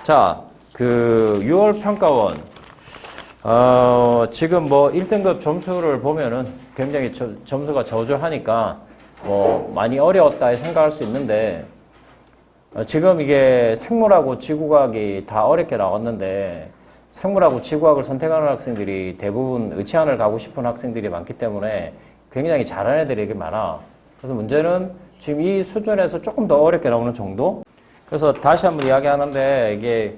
자, 그 6월 평가원 지금 뭐 1등급 점수를 보면은 굉장히 점수가 저조하니까 뭐 많이 어려웠다 생각할 수 있는데 지금 이게 생물하고 지구과학이 다 어렵게 나왔는데 생물하고 지구학을 선택하는 학생들이 대부분 의치안을 가고 싶은 학생들이 많기 때문에 굉장히 잘하는 애들이 되게 많아. 그래서 문제는 지금 이 수준에서 조금 더 어렵게 나오는 정도? 그래서 다시 한번 이야기하는데 이게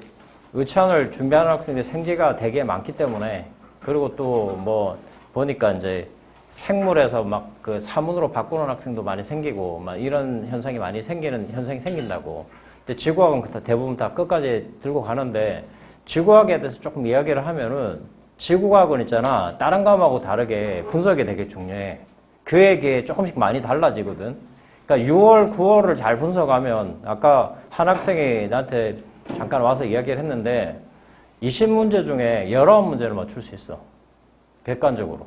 의치안을 준비하는 학생들이 생지가 되게 많기 때문에 그리고 또 뭐 보니까 이제 생물에서 막 그 사문으로 바꾸는 학생도 많이 생기고 막 이런 현상이 많이 현상이 생긴다고. 근데 지구학은 대부분 다 끝까지 들고 가는데 지구학에 대해서 조금 이야기를 하면은 지구과학은 있잖아. 다른 과목하고 다르게 분석이 되게 중요해. 그에게 조금씩 많이 달라지거든. 그러니까 6월, 9월을 잘 분석하면 아까 한 학생이 나한테 잠깐 와서 이야기를 했는데 20문제 중에 19문제를 맞출 수 있어. 객관적으로.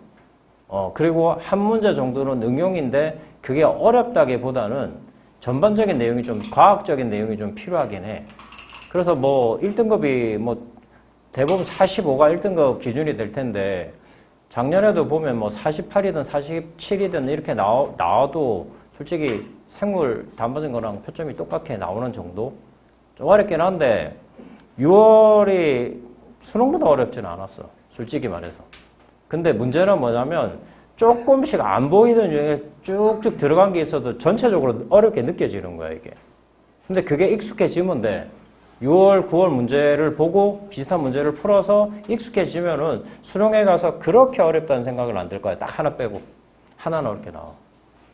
그리고 한 문제 정도는 응용인데 그게 어렵다기보다는 전반적인 내용이 좀 과학적인 내용이 좀 필요하긴 해. 그래서 뭐 1등급이 뭐 대부분 45가 1등급 기준이 될 텐데 작년에도 보면 뭐 48이든 47이든 이렇게 나와도 솔직히 생물 단번진 거랑 표점이 똑같게 나오는 정도? 좀 어렵긴 한데 6월이 수능보다 어렵지는 않았어. 솔직히 말해서. 근데 문제는 뭐냐면 조금씩 안 보이는 중에 쭉쭉 들어간 게 있어도 전체적으로 어렵게 느껴지는 거야, 이게. 근데 그게 익숙해지면 돼. 6월, 9월 문제를 보고 비슷한 문제를 풀어서 익숙해지면은 수능에 가서 그렇게 어렵다는 생각을 안 들 거야. 딱 하나 빼고. 하나는 어렵게 나와.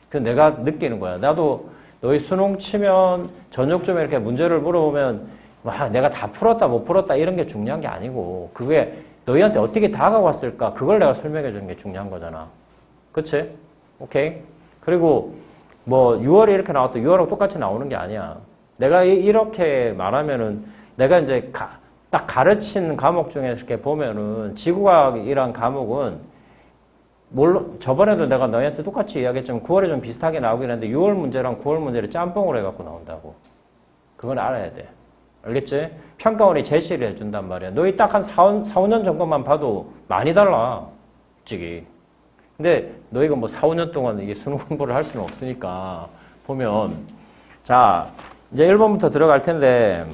그 내가 느끼는 거야. 나도 너희 수능 치면 저녁쯤에 이렇게 문제를 물어보면 와, 내가 다 풀었다, 못 풀었다 이런 게 중요한 게 아니고 그게 너희한테 어떻게 다가왔을까? 그걸 내가 설명해 주는 게 중요한 거잖아. 그치? 오케이? 그리고 뭐 6월에 이렇게 나왔다 6월하고 똑같이 나오는 게 아니야. 내가 이렇게 말하면은 내가 이제 딱 가르친 과목 중에 이렇게 보면은 지구과학이란 과목은 물론 저번에도 내가 너희한테 똑같이 이야기했지만 9월에 좀 비슷하게 나오긴 했는데 6월 문제랑 9월 문제를 짬뽕을 해갖고 나온다고. 그건 알아야 돼. 알겠지? 평가원이 제시를 해준단 말이야. 너희 딱 한 4, 5년 정도만 봐도 많이 달라. 솔직히. 근데 너희가 뭐 4, 5년 동안 이게 수능 공부를 할 수는 없으니까 보면 자 이제 1번부터 들어갈 텐데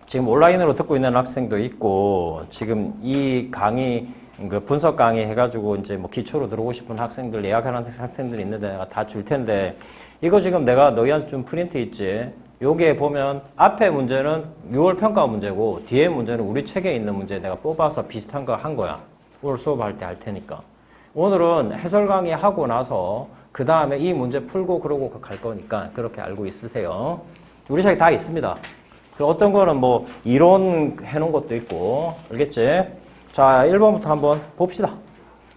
지금 온라인으로 듣고 있는 학생도 있고 지금 이 강의 그 분석 강의 해가지고 이제 뭐 기초로 들어오고 싶은 학생들 예약하는 학생들이 있는데 내가 다 줄 텐데 이거 지금 내가 너희한테 준 프린트 있지? 요게 보면 앞에 문제는 6월 평가 문제고 뒤에 문제는 우리 책에 있는 문제 내가 뽑아서 비슷한 거 한 거야. 오늘 수업할 때 할 테니까. 오늘은 해설 강의 하고 나서 그 다음에 이 문제 풀고 그러고 갈 거니까 그렇게 알고 있으세요. 우리 책에 다 있습니다. 어떤 거는 뭐 이론 해놓은 것도 있고 알겠지? 자 1번부터 한번 봅시다.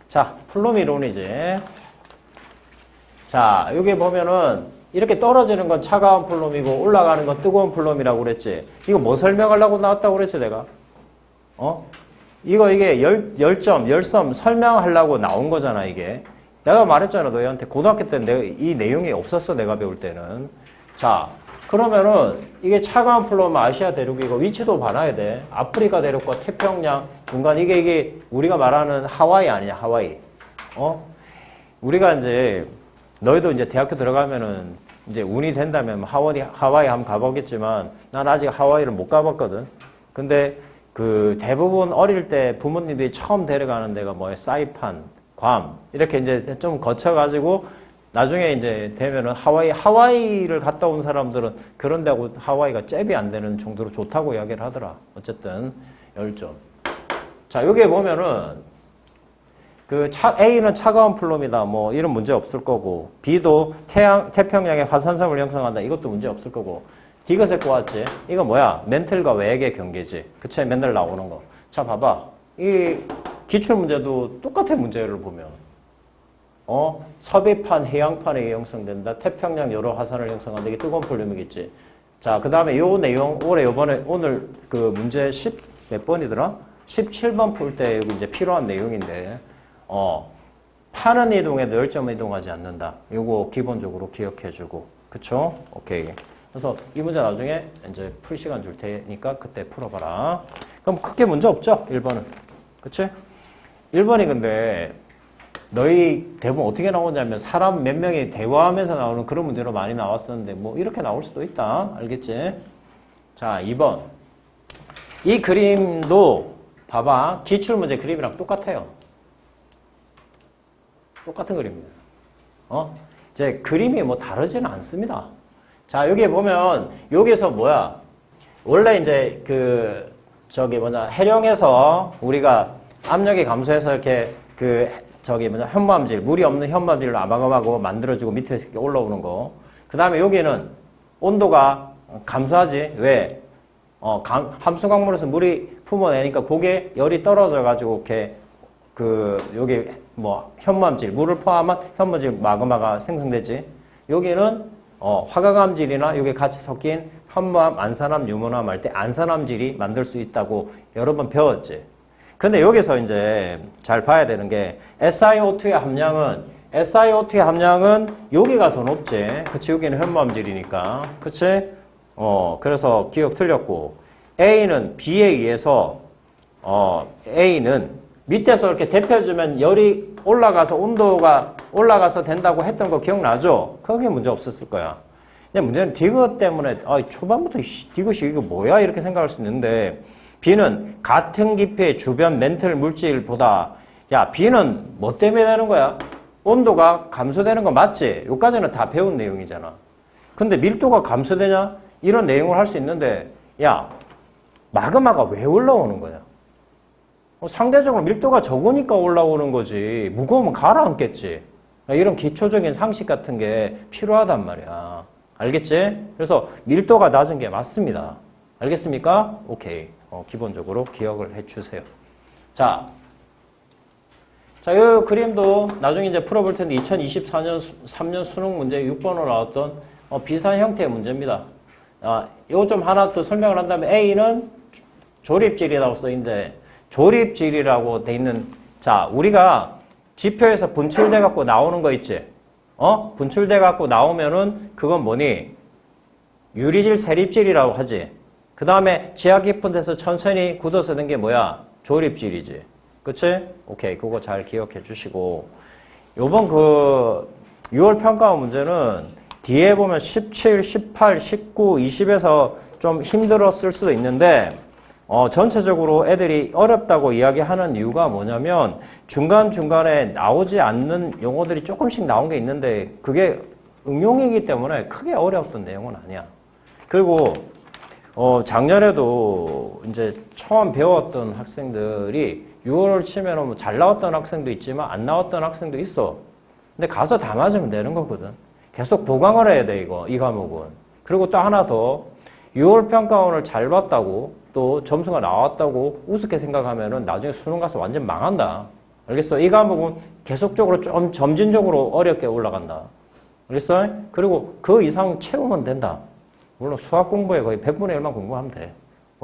자 플룸 이론이지. 자 여기 보면은 이렇게 떨어지는 건 차가운 플룸이고 올라가는 건 뜨거운 플룸이라고 그랬지. 이거 뭐 설명하려고 나왔다고 그랬지 내가? 이게 열섬 설명하려고 나온 거잖아 이게. 내가 말했잖아 너희한테 고등학교 때 내가 이 내용이 없었어 내가 배울 때는. 자 그러면은 이게 차가운 플룸 아시아 대륙이고 위치도 봐놔야 돼. 아프리카 대륙과 태평양 중간 이게 우리가 말하는 하와이 아니냐 하와이. 우리가 이제 너희도 이제 대학교 들어가면은 이제 운이 된다면 하와이 한번 가보겠지만 난 아직 하와이를 못 가봤거든. 근데 그 대부분 어릴 때 부모님들이 처음 데려가는 데가 뭐야 사이판, 괌 이렇게 이제 좀 거쳐가지고 나중에 이제 되면은 하와이를 갔다 온 사람들은 그런 데하고 하와이가 잽이 안 되는 정도로 좋다고 이야기를 하더라. 어쨌든 10점. 자 여기에 보면은 A는 차가운 플룸이다. 뭐 이런 문제 없을 거고 B도 태평양에 화산섬을 형성한다. 이것도 문제 없을 거고 D가 세고 왔지. 이거 뭐야? 멘틀과 외액의 경계지. 그치? 맨날 나오는 거. 자 봐봐. 이 기출문제도 똑같은 문제를 보면 서비판, 해양판에 형성된다. 태평양 여러 화산을 형성한다. 이게 뜨거운 플룸이겠지. 자 그 다음에 요 내용 오늘 그 문제 10 몇 번이더라? 17번 풀 때 여기 이제 필요한 내용인데 파는 이동에도 열점 이동하지 않는다. 요거 기본적으로 기억해주고. 그쵸? 오케이. 그래서 이 문제 나중에 이제 풀 시간 줄 테니까 그때 풀어봐라. 그럼 크게 문제 없죠? 1번은. 그치? 1번이 근데 너희 대부분 어떻게 나오냐면 사람 몇 명이 대화하면서 나오는 그런 문제로 많이 나왔었는데 뭐 이렇게 나올 수도 있다. 알겠지? 자, 2번. 이 그림도 봐봐. 기출문제 그림이랑 똑같아요. 똑같은 그림입니다. 이제 그림이 뭐 다르지는 않습니다. 자, 여기 보면 여기서 뭐야? 원래 이제 해령에서 우리가 압력이 감소해서 이렇게 현무암질, 물이 없는 현무암질로 아마감하고 만들어지고 밑에서 이렇게 올라오는 거. 그 다음에 여기는 온도가 감소하지. 왜? 함수광물에서 물이 품어내니까 그게 열이 떨어져가지고 이렇게 여기 현무암질, 물을 포함한 현무암질 마그마가 생성되지. 여기는 화강암질이나 여기 같이 섞인 현무암, 안산암, 유문암 할 때 안산암질이 만들 수 있다고 여러 번 배웠지. 근데 여기서 이제 잘 봐야 되는 게 SiO2의 함량은 여기가 더 높지. 그치? 여기는 현무암질이니까. 그치? 그래서 기억 틀렸고. A는 B에 의해서, A는 밑에서 이렇게 데펴주면 열이 올라가서 온도가 올라가서 된다고 했던 거 기억나죠? 크게 문제 없었을 거야. 근데 문제는 디귿 때문에, 초반부터 디귿이 이거 뭐야? 이렇게 생각할 수 있는데, B는 같은 깊이의 주변 멘틀 물질보다, 야, B는 뭐 때문에 되는 거야? 온도가 감소되는 거 맞지? 여기까지는 다 배운 내용이잖아. 근데 밀도가 감소되냐? 이런 내용을 할 수 있는데, 야, 마그마가 왜 올라오는 거냐? 상대적으로 밀도가 적으니까 올라오는 거지. 무거우면 가라앉겠지. 이런 기초적인 상식 같은 게 필요하단 말이야. 알겠지? 그래서 밀도가 낮은 게 맞습니다. 알겠습니까? 오케이. 기본적으로 기억을 해주세요. 자, 이 그림도 나중에 이제 풀어볼 텐데 2024년 3년 수능 문제 6번으로 나왔던 비슷한 형태의 문제입니다. 이거 좀 하나 더 설명을 한다면 A는 조립질이라고 써있는데 조립질이라고 돼 있는 자 우리가 지표에서 분출돼 갖고 나오는 거 있지? 분출돼 갖고 나오면은 그건 뭐니? 유리질 세립질이라고 하지. 그 다음에 지하 깊은 데서 천천히 굳어서 된 게 뭐야? 조립질이지. 그치? 오케이. 그거 잘 기억해 주시고. 요번 6월 평가 문제는 뒤에 보면 17, 18, 19, 20에서 좀 힘들었을 수도 있는데, 전체적으로 애들이 어렵다고 이야기하는 이유가 뭐냐면, 중간중간에 나오지 않는 용어들이 조금씩 나온 게 있는데, 그게 응용이기 때문에 크게 어려웠던 내용은 아니야. 그리고, 작년에도 이제 처음 배웠던 학생들이 6월을 치면 뭐 잘 나왔던 학생도 있지만 안 나왔던 학생도 있어. 근데 가서 다 맞으면 되는 거거든. 계속 보강을 해야 돼, 이 과목은. 그리고 또 하나 더, 6월 평가원을 잘 봤다고 또 점수가 나왔다고 우습게 생각하면은 나중에 수능 가서 완전 망한다. 알겠어? 이 과목은 계속적으로 좀 점진적으로 어렵게 올라간다. 알겠어? 그리고 그 이상 채우면 된다. 물론 수학 공부에 거의 100분의 1만 공부하면 돼.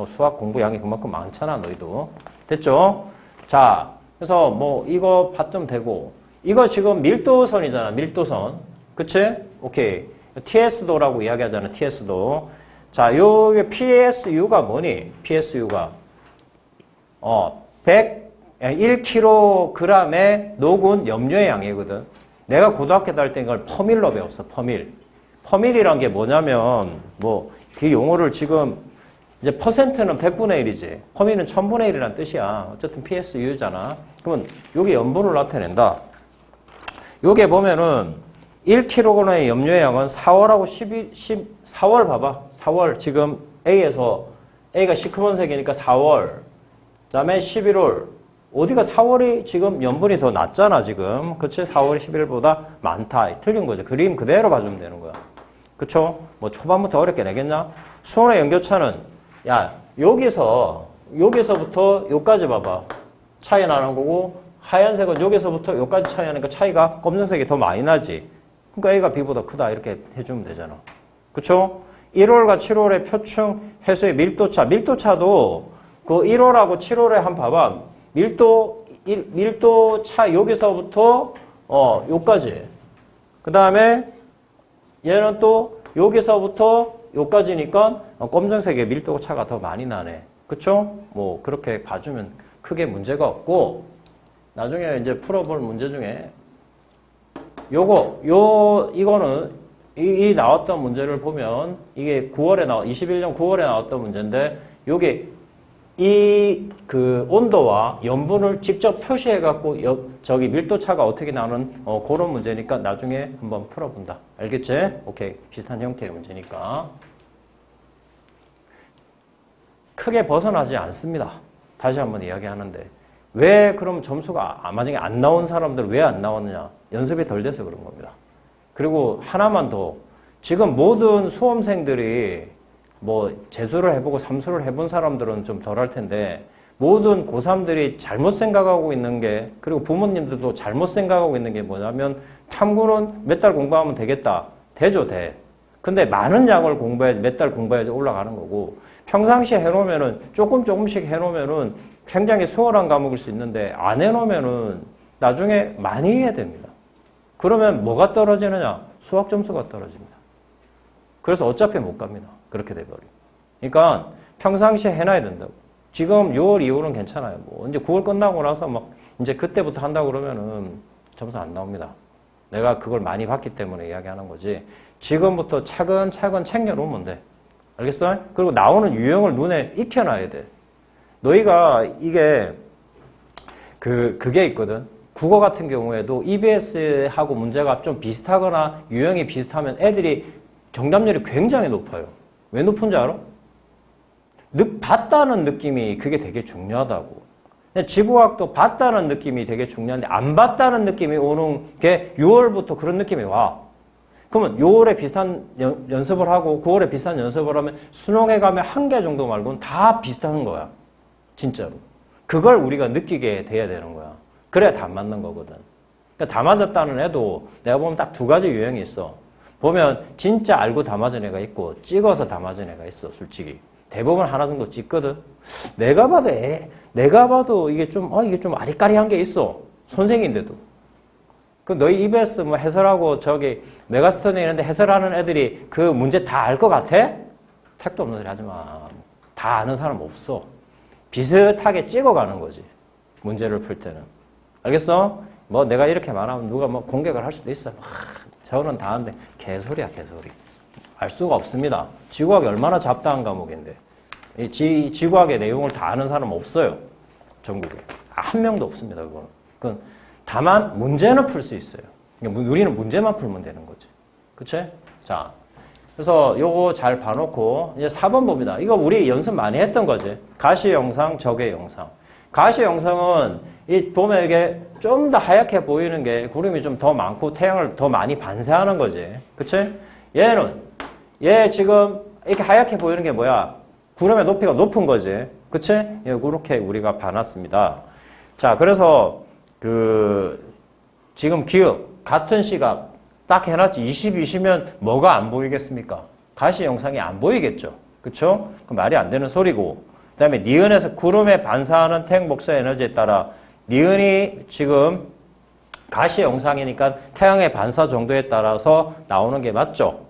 수학 공부 양이 그만큼 많잖아, 너희도. 됐죠? 자, 그래서 이거 봤으면 되고, 이거 지금 밀도선이잖아, 밀도선. 그치? 오케이. TS도라고 이야기하잖아, TS도. 자, 요게 PSU가 뭐니? PSU가. 1kg의 녹은 염료의 양이거든. 내가 고등학교 다닐 때 이걸 퍼밀로 배웠어, 퍼밀. 퍼밀이란 게 뭐냐면, 그 용어를 지금, 이제 퍼센트는 100분의 1이지. 퍼밀은 1000분의 1이란 뜻이야. 어쨌든 PSU잖아. 그러면 요게 염분을 나타낸다. 요게 보면은 1kg의 염료의 양은 4월하고 4월 봐봐. 4월 지금 A에서 A가 시커먼색이니까 4월. 그 다음에 11월. 어디가 4월이 지금 염분이 더 낮잖아, 지금. 그치? 4월이 11월보다 많다. 틀린 거죠. 그림 그대로 봐주면 되는 거야. 그쵸? 초반부터 어렵게 내겠냐? 수온의 연교차는, 야, 여기서부터 여기까지 봐봐. 차이 나는 거고, 하얀색은 여기서부터 여기까지 차이 나니까 차이가 검정색이 더 많이 나지. 그러니까 A가 B보다 크다. 이렇게 해주면 되잖아. 그쵸? 1월과 7월의 표층 해수의 밀도차. 밀도차도 그 1월하고 7월에 한번 봐봐. 밀도차 여기서부터, 요까지. 그 다음에 얘는 또 여기서부터 요까지니까 검정색의 밀도 차가 더 많이 나네. 그쵸? 뭐 그렇게 봐주면 크게 문제가 없고, 나중에 이제 풀어볼 문제 중에 이거는 이 나왔던 문제를 보면 이게 21년 9월에 나왔던 문제인데, 요게 그 온도와 염분을 직접 표시해갖고 저기 밀도차가 어떻게 나는 그런 문제니까 나중에 한번 풀어본다. 알겠지? 오케이. 비슷한 형태의 문제니까. 크게 벗어나지 않습니다. 다시 한번 이야기하는데. 왜 그럼 점수가 만약에 안 나온 사람들은 왜 안 나왔느냐? 연습이 덜 돼서 그런 겁니다. 그리고 하나만 더. 지금 모든 수험생들이 뭐 재수를 해보고 삼수를 해본 사람들은 좀 덜할 텐데, 모든 고3들이 잘못 생각하고 있는 게, 그리고 부모님들도 잘못 생각하고 있는 게 뭐냐면, 탐구는 몇 달 공부하면 되겠다. 되죠, 돼. 근데 많은 양을 공부해야지, 몇 달 공부해야지 올라가는 거고, 평상시에 해놓으면은 조금씩 해놓으면은 굉장히 수월한 과목일 수 있는데, 안 해놓으면은 나중에 많이 해야 됩니다. 그러면 뭐가 떨어지느냐? 수학 점수가 떨어집니다. 그래서 어차피 못 갑니다. 그렇게 돼버리고. 그러니까 평상시에 해놔야 된다고. 지금 6월 이후로는 괜찮아요. 뭐 이제 9월 끝나고 나서 막 이제 그때부터 한다고 그러면은 점수 안 나옵니다. 내가 그걸 많이 봤기 때문에 이야기하는 거지. 지금부터 차근차근 챙겨놓으면 돼. 알겠어? 그리고 나오는 유형을 눈에 익혀놔야 돼. 너희가 이게 그게 있거든. 국어 같은 경우에도 EBS하고 문제가 좀 비슷하거나 유형이 비슷하면 애들이 정답률이 굉장히 높아요. 왜 높은지 알아? 봤다는 느낌이 그게 되게 중요하다고. 지구과학도 봤다는 느낌이 되게 중요한데 안 봤다는 느낌이 오는 게 6월부터 그런 느낌이 와. 그러면 6월에 비슷한 연습을 하고 9월에 비슷한 연습을 하면 수능에 가면 한 개 정도 말고는 다 비슷한 거야. 진짜로. 그걸 우리가 느끼게 돼야 되는 거야. 그래야 다 맞는 거거든. 그러니까 다 맞았다는 애도 내가 보면 딱 두 가지 유형이 있어. 보면 진짜 알고 다 맞은 애가 있고 찍어서 다 맞은 애가 있어. 솔직히. 대부분 하나 정도 찍거든. 내가 봐도 이게 좀 아리까리한 게 있어. 선생인데도. 그 너희 EBS 뭐 해설하고 저기 메가스터디 이런데 해설하는 애들이 그 문제 다 알 것 같아? 택도 없는 소리 하지 마. 다 아는 사람 없어. 비슷하게 찍어가는 거지. 문제를 풀 때는. 알겠어? 뭐 내가 이렇게 말하면 누가 뭐 공격을 할 수도 있어. 저는 다 아는데 개소리야, 개소리. 알 수가 없습니다. 지구학이 얼마나 잡다한 과목인데. 이 지구학의 내용을 다 아는 사람 없어요. 전국에. 한 명도 없습니다, 그거는. 그건 다만 문제는 풀 수 있어요. 우리는 문제만 풀면 되는 거지. 그치? 자. 그래서 요거 잘 봐놓고 이제 4번 봅니다. 이거 우리 연습 많이 했던 거지. 가시 영상, 적외 영상. 가시 영상은 보면 이게 좀 더 하얗게 보이는 게 구름이 좀 더 많고 태양을 더 많이 반사하는 거지. 그치? 얘 지금 이렇게 하얗게 보이는 게 뭐야? 구름의 높이가 높은 거지. 그치? 이렇게 우리가 봐놨습니다. 자, 그래서 지금 기억, 같은 시각 딱 해놨지. 20면 뭐가 안 보이겠습니까? 가시 영상이 안 보이겠죠. 그쵸? 그 말이 안 되는 소리고. 그 다음에 니은에서 구름에 반사하는 태양 복사 에너지에 따라 니은이 지금 가시 영상이니까 태양의 반사 정도에 따라서 나오는 게 맞죠?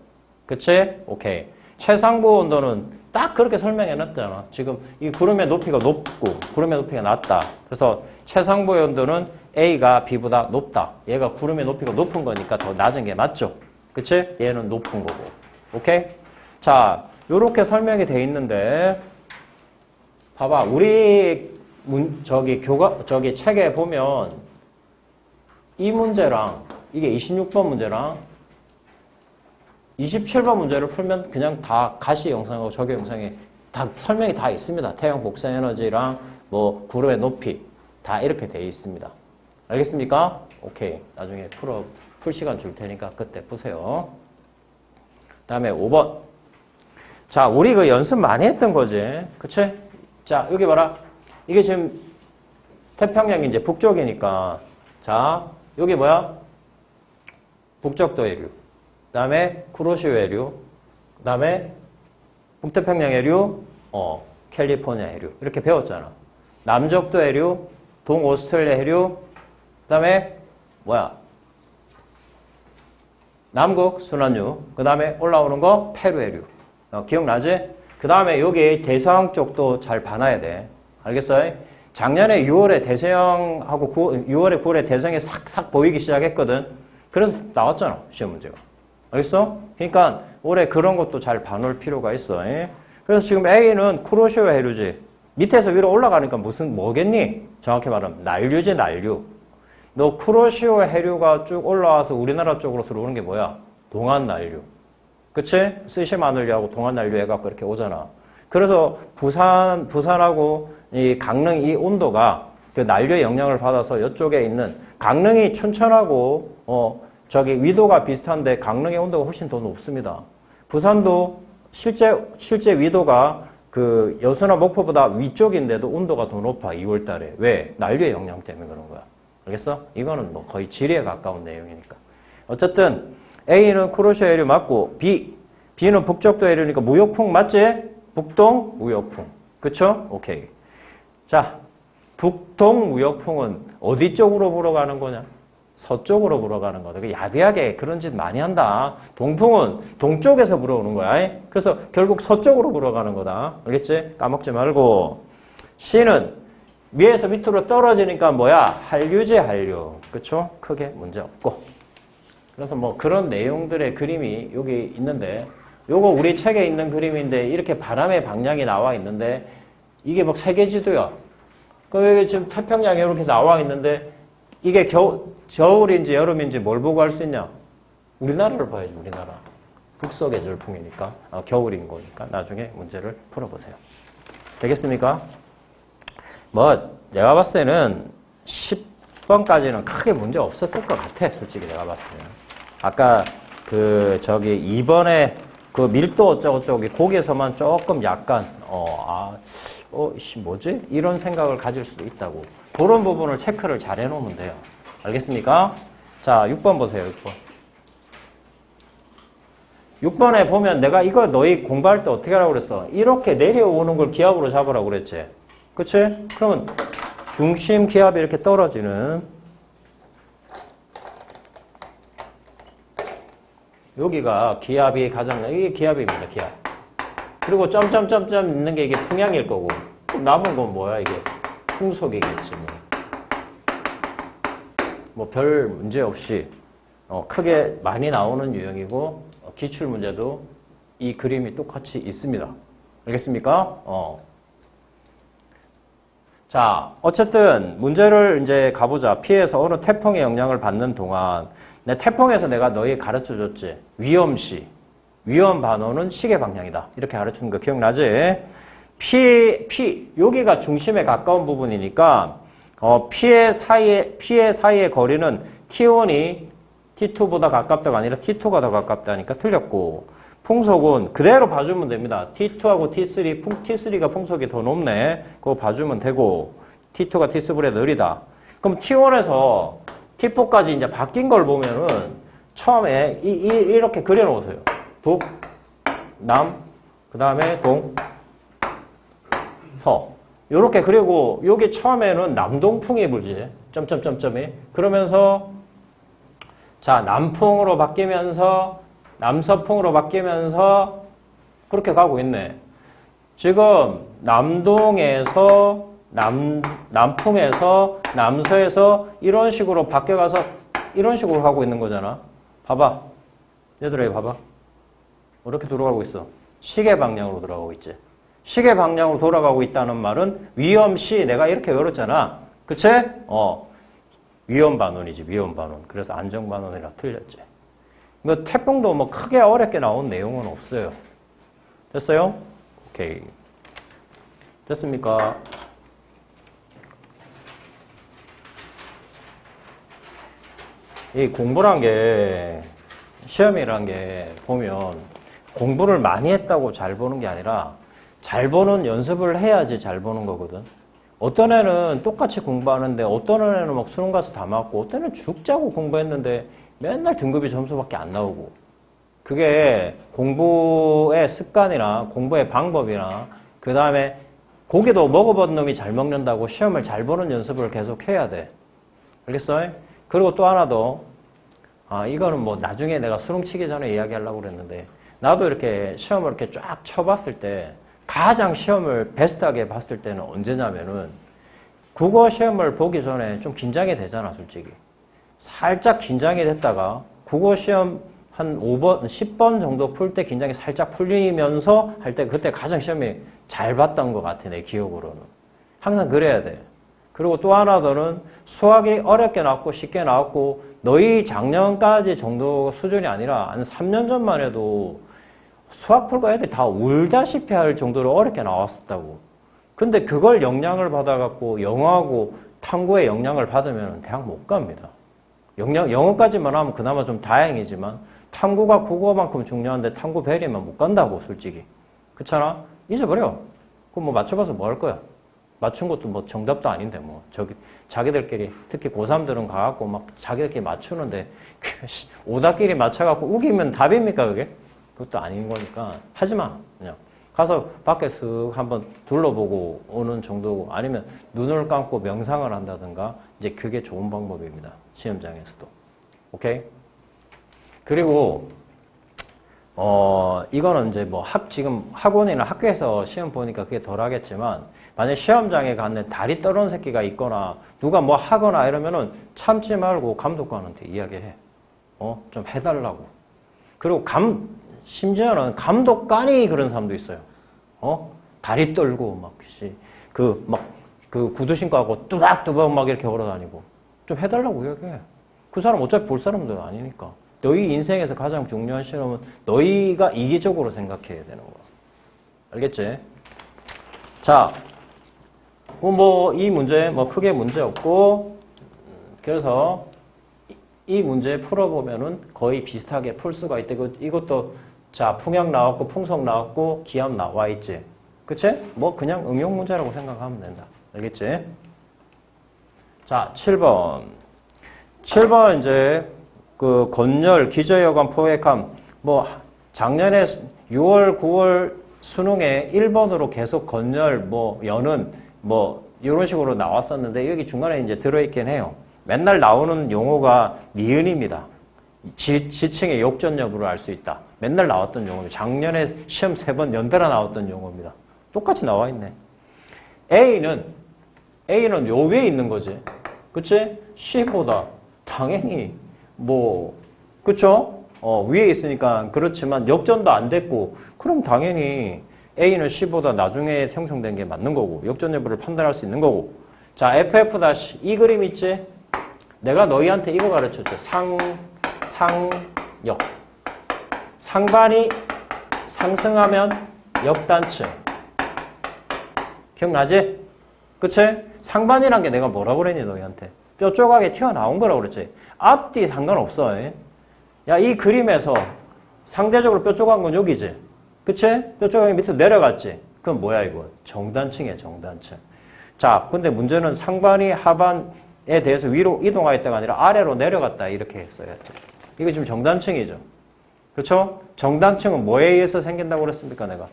그치? 오케이. 최상부 온도는 딱 그렇게 설명해 놨잖아. 지금 이 구름의 높이가 높고 구름의 높이가 낮다. 그래서 최상부의 온도는 A가 B보다 높다. 얘가 구름의 높이가 높은 거니까 더 낮은 게 맞죠? 그치? 얘는 높은 거고. 오케이? 자, 요렇게 설명이 돼 있는데 봐봐. 우리 저기 책에 보면 이 문제랑 이게 26번 문제랑 27번 문제를 풀면 그냥 다 가시 영상하고 적외 영상에 다 설명이 다 있습니다. 태양 복사 에너지랑 뭐 구름의 높이 다 이렇게 돼 있습니다. 알겠습니까? 오케이. 나중에 풀 시간 줄 테니까 그때 푸세요. 다음에 5번. 자, 우리 그 연습 많이 했던 거지. 그치? 자, 여기 봐라. 이게 지금 태평양이 이제 북쪽이니까. 자, 여기 뭐야? 북쪽도 해류. 그 다음에 쿠로시오 해류. 그 다음에 북태평양 해류. 캘리포니아 해류. 이렇게 배웠잖아. 남쪽도 해류. 동오스트레일리아 해류. 그 다음에 뭐야? 남극 순환류. 그 다음에 올라오는 거 페루 해류. 기억나지? 그 다음에 여기 대서양 쪽도 잘 봐놔야 돼. 알겠어요? 작년에 6월에 대서양하고 6월에 9월에 대서양이 싹싹 보이기 시작했거든. 그래서 나왔잖아, 시험 문제가. 알겠어? 그러니까 올해 그런 것도 잘 봐놓을 필요가 있어. 그래서 지금 A는 쿠로시오 해류지. 밑에서 위로 올라가니까 뭐겠니? 정확히 말하면 난류지, 난류. 너 쿠로시오 해류가 쭉 올라와서 우리나라 쪽으로 들어오는 게 뭐야? 동안 난류. 그치? 스시마늘류하고 동안 난류 해갖고 이렇게 오잖아. 그래서 부산하고 이 강릉 이 온도가 그 난류의 영향을 받아서 이쪽에 있는 강릉이 춘천하고 저기 위도가 비슷한데 강릉의 온도가 훨씬 더 높습니다. 부산도 실제 위도가 그 여수나 목포보다 위쪽인데도 온도가 더 높아 2월 달에. 왜? 난류의 영향 때문에 그런 거야. 알겠어? 이거는 뭐 거의 지리에 가까운 내용이니까. 어쨌든 A는 쿠로시오 해류 맞고 B는 북적도 해류니까 무역풍 맞지? 북동 무역풍. 그쵸? 오케이. 자, 북동 무역풍은 어디 쪽으로 불어가는 거냐? 서쪽으로 불어가는 거다. 야비하게 그런 짓 많이 한다. 동풍은 동쪽에서 불어오는 거야. 그래서 결국 서쪽으로 불어가는 거다. 알겠지? 까먹지 말고. C는 위에서 밑으로 떨어지니까 뭐야? 한류지, 한류. 그쵸? 크게 문제 없고. 그래서 뭐 그런 내용들의 그림이 여기 있는데, 요거 우리 책에 있는 그림인데, 이렇게 바람의 방향이 나와 있는데, 이게 막 세계지도야. 그럼 여기 지금 태평양에 이렇게 나와 있는데, 이게 겨울인지 여름인지 뭘 보고 알 수 있냐? 우리나라를 봐야지, 우리나라. 북서계절풍이니까, 겨울인 거니까 나중에 문제를 풀어보세요. 되겠습니까? 뭐 내가 봤을 때는 10번까지는 크게 문제 없었을 것 같아, 솔직히 내가 봤을 때는. 아까 그 저기 2번에 그 밀도 어쩌고저쩌고 거기에서만 조금 약간 뭐지? 이런 생각을 가질 수도 있다고. 그런 부분을 체크를 잘 해놓으면 돼요. 알겠습니까? 자, 6번 보세요, 6번. 6번에 보면 내가 이거 너희 공부할 때 어떻게 하라고 그랬어? 이렇게 내려오는 걸 기압으로 잡으라고 그랬지? 그치? 그러면 중심 기압이 이렇게 떨어지는 여기가 기압이 이게 기압입니다, 기압. 그리고 점점점점 있는 게 이게 풍향일 거고, 남은 건 뭐야, 이게? 풍속이겠지, 뭐 별 문제 없이, 크게 많이 나오는 유형이고, 기출 문제도 이 그림이 똑같이 있습니다. 알겠습니까? 자, 어쨌든 문제를 이제 가보자. 피해서 어느 태풍의 영향을 받는 동안 태풍에서 내가 너희 가르쳐 줬지. 위험시. 위험 반원은 시계 방향이다. 이렇게 가르치는 거 기억나지? 여기가 중심에 가까운 부분이니까 피해 사이의 거리는 T1이 T2보다 가깝다가 아니라 T2가 더 가깝다니까 틀렸고, 풍속은 그대로 봐주면 됩니다. T2하고 T3, T3가 풍속이 더 높네. 그거 봐주면 되고, T2가 T3보다 느리다. 그럼 T1에서 T4까지 이제 바뀐 걸 보면은 처음에 이렇게 그려놓으세요. 북, 남, 그 다음에 동, 서. 요렇게 그리고 여기 처음에는 남동풍이 불지. 점점점점이. 그러면서 자, 남풍으로 바뀌면서 남서풍으로 바뀌면서 그렇게 가고 있네. 지금 남동에서 남풍에서 남서에서 이런 식으로 바뀌어가서 이런 식으로 가고 있는 거잖아. 봐봐. 얘들아, 이거 봐봐. 이렇게 돌아가고 있어. 시계 방향으로 돌아가고 있지. 시계 방향으로 돌아가고 있다는 말은 위험시 내가 이렇게 열었잖아. 그치? 위험반원이지, 위험반원. 그래서 안정반원이라 틀렸지. 뭐 태풍도 뭐 크게 어렵게 나온 내용은 없어요. 됐어요? 오케이. 됐습니까? 이 공부란 게, 시험이란 게 보면 공부를 많이 했다고 잘 보는 게 아니라 잘 보는 연습을 해야지 잘 보는 거거든. 어떤 애는 똑같이 공부하는데 어떤 애는 막 수능 가서 다 맞고 어떤 애는 죽자고 공부했는데 맨날 등급이 점수밖에 안 나오고. 그게 공부의 습관이나 공부의 방법이나 그 다음에 고기도 먹어본 놈이 잘 먹는다고 시험을 잘 보는 연습을 계속 해야 돼. 알겠어? 그리고 또 하나 더. 이거는 뭐 나중에 내가 수능 치기 전에 이야기하려고 그랬는데 나도 이렇게 시험을 이렇게 쫙 쳐봤을 때 가장 시험을 베스트하게 봤을 때는 언제냐면은 국어 시험을 보기 전에 좀 긴장이 되잖아, 솔직히. 살짝 긴장이 됐다가 국어 시험 한 5번, 10번 정도 풀 때 긴장이 살짝 풀리면서 할 때 그때 가장 시험이 잘 봤던 것 같아, 내 기억으로는. 항상 그래야 돼. 그리고 또 하나 더는 수학이 어렵게 나왔고 쉽게 나왔고 너희 작년까지 정도 수준이 아니라 한 3년 전만 해도 수학 풀고 애들이 다 울다시피 할 정도로 어렵게 나왔었다고. 근데 그걸 영향을 받아갖고 영어하고 탐구에 영향을 받으면 대학 못 갑니다. 영어까지만 하면 그나마 좀 다행이지만 탐구가 국어만큼 중요한데 탐구 배리면 못 간다고, 솔직히. 그렇잖아? 잊어버려. 그럼 뭐 맞춰봐서 뭐 할 거야? 맞춘 것도 뭐 정답도 아닌데 뭐 자기들끼리 특히 고3들은 가갖고 막 자기들끼리 맞추는데 오답끼리 맞춰갖고 우기면 답입니까 그게? 그것도 아닌 거니까 하지 마. 그냥 가서 밖에 쓱 한번 둘러보고 오는 정도고 아니면 눈을 감고 명상을 한다든가 이제 그게 좋은 방법입니다. 시험장에서도. 오케이? 그리고 이거는 이제 뭐 지금 학원이나 학교에서 시험 보니까 그게 덜 하겠지만 만약 시험장에 갔는데 다리 떨어진 새끼가 있거나 누가 뭐 하거나 이러면은 참지 말고 감독관한테 이야기해. 좀 해달라고. 그리고 심지어는 감독관이 그런 사람도 있어요. 다리 떨고 그 구두 신고 하고 뚜박뚜박 막 이렇게 걸어다니고. 좀 해달라고 이야기해. 그 사람 어차피 볼 사람도 아니니까. 너희 인생에서 가장 중요한 시험은 너희가 이기적으로 생각해야 되는 거야. 알겠지? 자, 이 문제 크게 문제 없고, 그래서 이 문제 풀어보면은 거의 비슷하게 풀 수가 있대. 이것도 자, 풍약 나왔고, 풍속 나왔고, 기압 나와 있지. 그치? 그냥 응용 문제라고 생각하면 된다. 알겠지? 자, 7번. 7번 이제 그 건열, 기저여관, 포획함, 작년에 6월, 9월 수능에 1번으로 계속 건열, 연은, 이런 식으로 나왔었는데, 여기 중간에 이제 들어있긴 해요. 맨날 나오는 용어가 니은입니다. 지칭의 역전 여부를 알 수 있다. 맨날 나왔던 용어입니다. 작년에 시험 3번 연달아 나왔던 용어입니다. 똑같이 나와 있네. A는 요 위에 있는 거지. 그치? C보다 당연히 그쵸? 위에 있으니까 그렇지만 역전도 안 됐고 그럼 당연히 A는 C보다 나중에 형성된 게 맞는 거고 역전 여부를 판단할 수 있는 거고 자 FF- 이 그림 있지? 내가 너희한테 이거 가르쳤죠. 상역 상반이 상승하면 역단층 기억나지? 그치? 상반이란 게 내가 뭐라고 그랬니 너희한테? 뾰족하게 튀어나온 거라고 그랬지. 앞뒤 상관없어. 야, 이 그림에서 상대적으로 뾰족한 건 여기지. 그치? 뾰족하게 밑으로 내려갔지. 그럼 뭐야 이거? 정단층이야, 정단층. 자, 근데 문제는 상반이 하반에 대해서 위로 이동하였다가 아니라 아래로 내려갔다 이렇게 했어야지. 이거 지금 정단층이죠. 그렇죠? 정단층은 뭐에 의해서 생긴다고 그랬습니까 내가?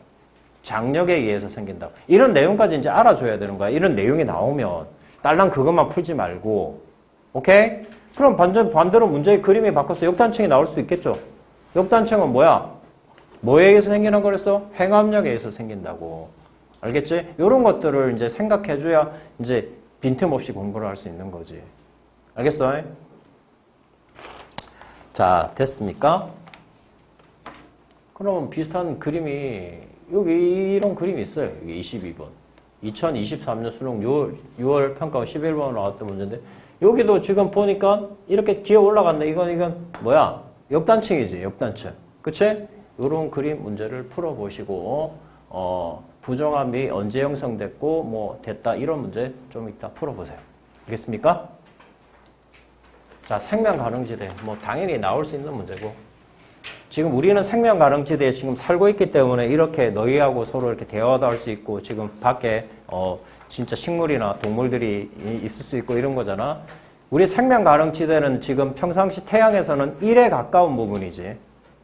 장력에 의해서 생긴다고. 이런 내용까지 이제 알아줘야 되는 거야. 이런 내용이 나오면 딸랑 그것만 풀지 말고 오케이? 그럼 반대로 문제의 그림이 바뀌어서 역단층이 나올 수 있겠죠. 역단층은 뭐야? 뭐에 의해서 생기는 거랬어? 행압력에 의해서 생긴다고. 알겠지? 이런 것들을 이제 생각해줘야 이제 빈틈없이 공부를 할 수 있는 거지. 알겠어? 자, 됐습니까? 그럼 비슷한 그림이 여기 이런 그림이 있어요. 여기 22번. 2023년 수능 6월 평가 11번 나왔던 문제인데 여기도 지금 보니까 이렇게 기어 올라갔네. 이건 뭐야? 역단층이지. 역단층. 그치? 이런 그림 문제를 풀어보시고 부정함이 언제 형성됐고 됐다 이런 문제 좀 이따 풀어보세요. 알겠습니까? 자, 생명가능지대 당연히 나올 수 있는 문제고 지금 우리는 생명가능지대에 지금 살고 있기 때문에 이렇게 너희하고 서로 이렇게 대화도 할 수 있고 지금 밖에 진짜 식물이나 동물들이 있을 수 있고 이런 거잖아. 우리 생명가능지대는 지금 평상시 태양에서는 1에 가까운 부분이지.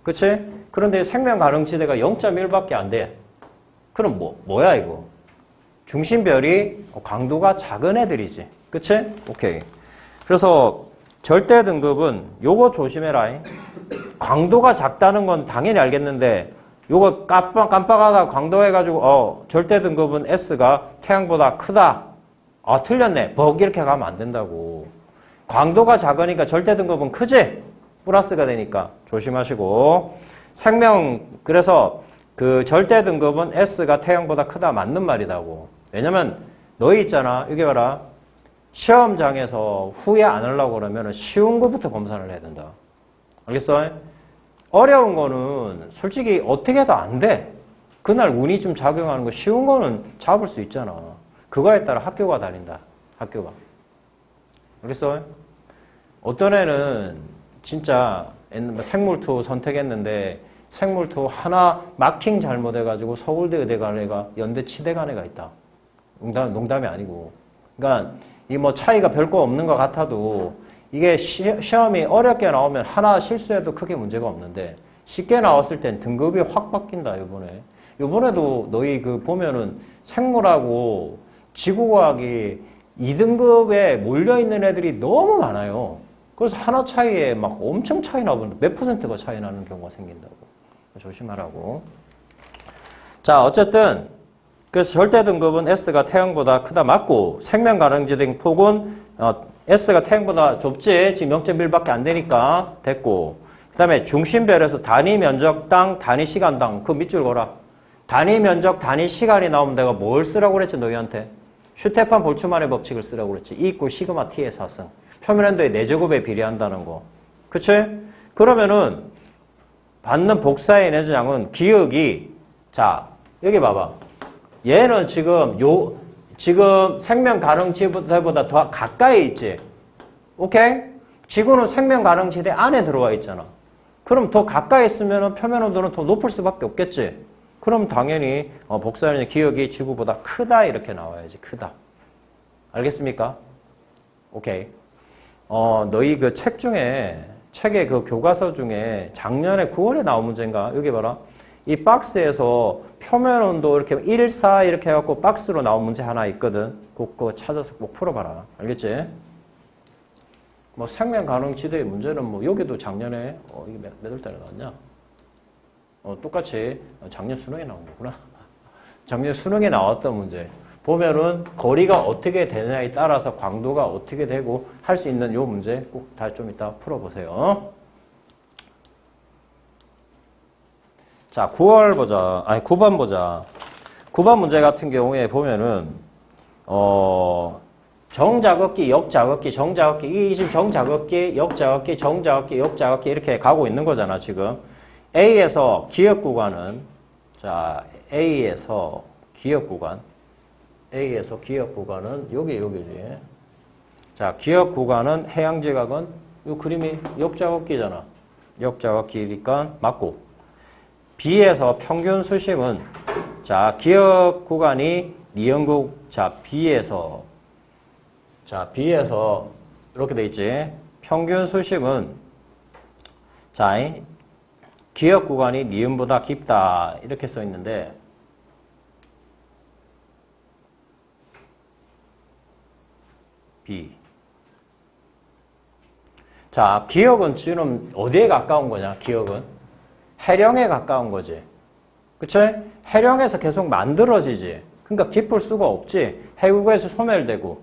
그치? 그런데 생명가능지대가 0.1밖에 안 돼. 그럼 뭐야 이거? 중심별이 강도가 작은 애들이지. 그치? 오케이. 그래서 절대 등급은 요거 조심해라. 광도가 작다는 건 당연히 알겠는데 요거 깜빡하다 광도해가지고 절대 등급은 S가 태양보다 크다. 틀렸네. 이렇게 가면 안 된다고. 광도가 작으니까 절대 등급은 크지? 플러스가 되니까 조심하시고. 그래서 그 절대 등급은 S가 태양보다 크다 맞는 말이다고. 왜냐면 너희 있잖아. 여기 봐라. 시험장에서 후회 안 하려고 그러면 쉬운 것부터 검사를 해야 된다. 알겠어? 어려운 거는 솔직히 어떻게 해도 안 돼. 그날 운이 좀 작용하는 거 쉬운 거는 잡을 수 있잖아. 그거에 따라 학교가 다른다. 학교가. 알겠어? 어떤 애는 진짜 생물2 선택했는데 생물2 하나 마킹 잘못해가지고 서울대 의대 간 애가 연대 치대 간 애가 있다. 농담이 아니고. 그러니까 이 뭐 차이가 별거 없는 것 같아도 이게 시험이 어렵게 나오면 하나 실수해도 크게 문제가 없는데 쉽게 나왔을 땐 등급이 확 바뀐다, 요번에. 요번에도 너희 보면은 생물하고 지구과학이 2등급에 몰려있는 애들이 너무 많아요. 그래서 하나 차이에 막 엄청 차이 나고 몇 %가 차이 나는 경우가 생긴다고. 조심하라고. 자, 어쨌든 그래서 절대 등급은 S가 태양보다 크다 맞고 생명 가능지 등 폭은 S가 태양보다 좁지. 지금 0.1밖에 안 되니까 됐고. 그 다음에 중심별에서 단위 면적당, 단위 시간당 그 밑줄 걸어. 단위 면적, 단위 시간이 나오면 내가 뭘 쓰라고 그랬지 너희한테? 슈테판 볼츠만의 법칙을 쓰라고 그랬지. E = 시그마 T의 4승. 표면 온도의 4제곱에 비례한다는 거. 그치? 그러면은 받는 복사의 에너지량은 기억이 자 여기 봐봐. 얘는 지금 생명 가능지대보다 더 가까이 있지. 오케이? 지구는 생명 가능지대 안에 들어와 있잖아. 그럼 더 가까이 있으면 표면 온도는 더 높을 수밖에 없겠지. 그럼 당연히 복사의 기억이 지구보다 크다 이렇게 나와야지. 크다. 알겠습니까? 오케이. 너희 그 책의 그 교과서 중에 작년에 9월에 나온 문제인가? 여기 봐라. 이 박스에서 표면 온도 이렇게 1, 4 이렇게 해갖고 박스로 나온 문제 하나 있거든. 그거 찾아서 꼭 풀어봐라. 알겠지? 뭐 생명 가능 지대의 문제는 뭐 여기도 작년에 이게 몇 월 달에 나왔냐? 똑같이 작년 수능에 나온 거구나. 작년 수능에 나왔던 문제. 보면은 거리가 어떻게 되느냐에 따라서 광도가 어떻게 되고 할 수 있는 요 문제 꼭 다 좀 이따 풀어보세요. 자, 9번 보자. 9번 문제 같은 경우에 보면은, 정자극기, 역자극기, 이 지금 정자극기, 역자극기, 정자극기, 역자극기 이렇게 가고 있는 거잖아, 지금. A에서 기억 구간은, 자, A에서 기억 구간은 여기지. 자, 기억 구간은 해양지각은 이 그림이 역자극기잖아. 역자극기니까 맞고. B에서 평균 수심은 자, 기억 구간이 니은국 B에서 이렇게 돼 있지. 평균 수심은 자, 기억 구간이 니은보다 깊다. 이렇게 써 있는데 B. 자, 기억은 지금 어디에 가까운 거냐? 기억은 해령에 가까운 거지. 그치? 해령에서 계속 만들어지지. 그러니까 깊을 수가 없지. 해국에서 소멸되고.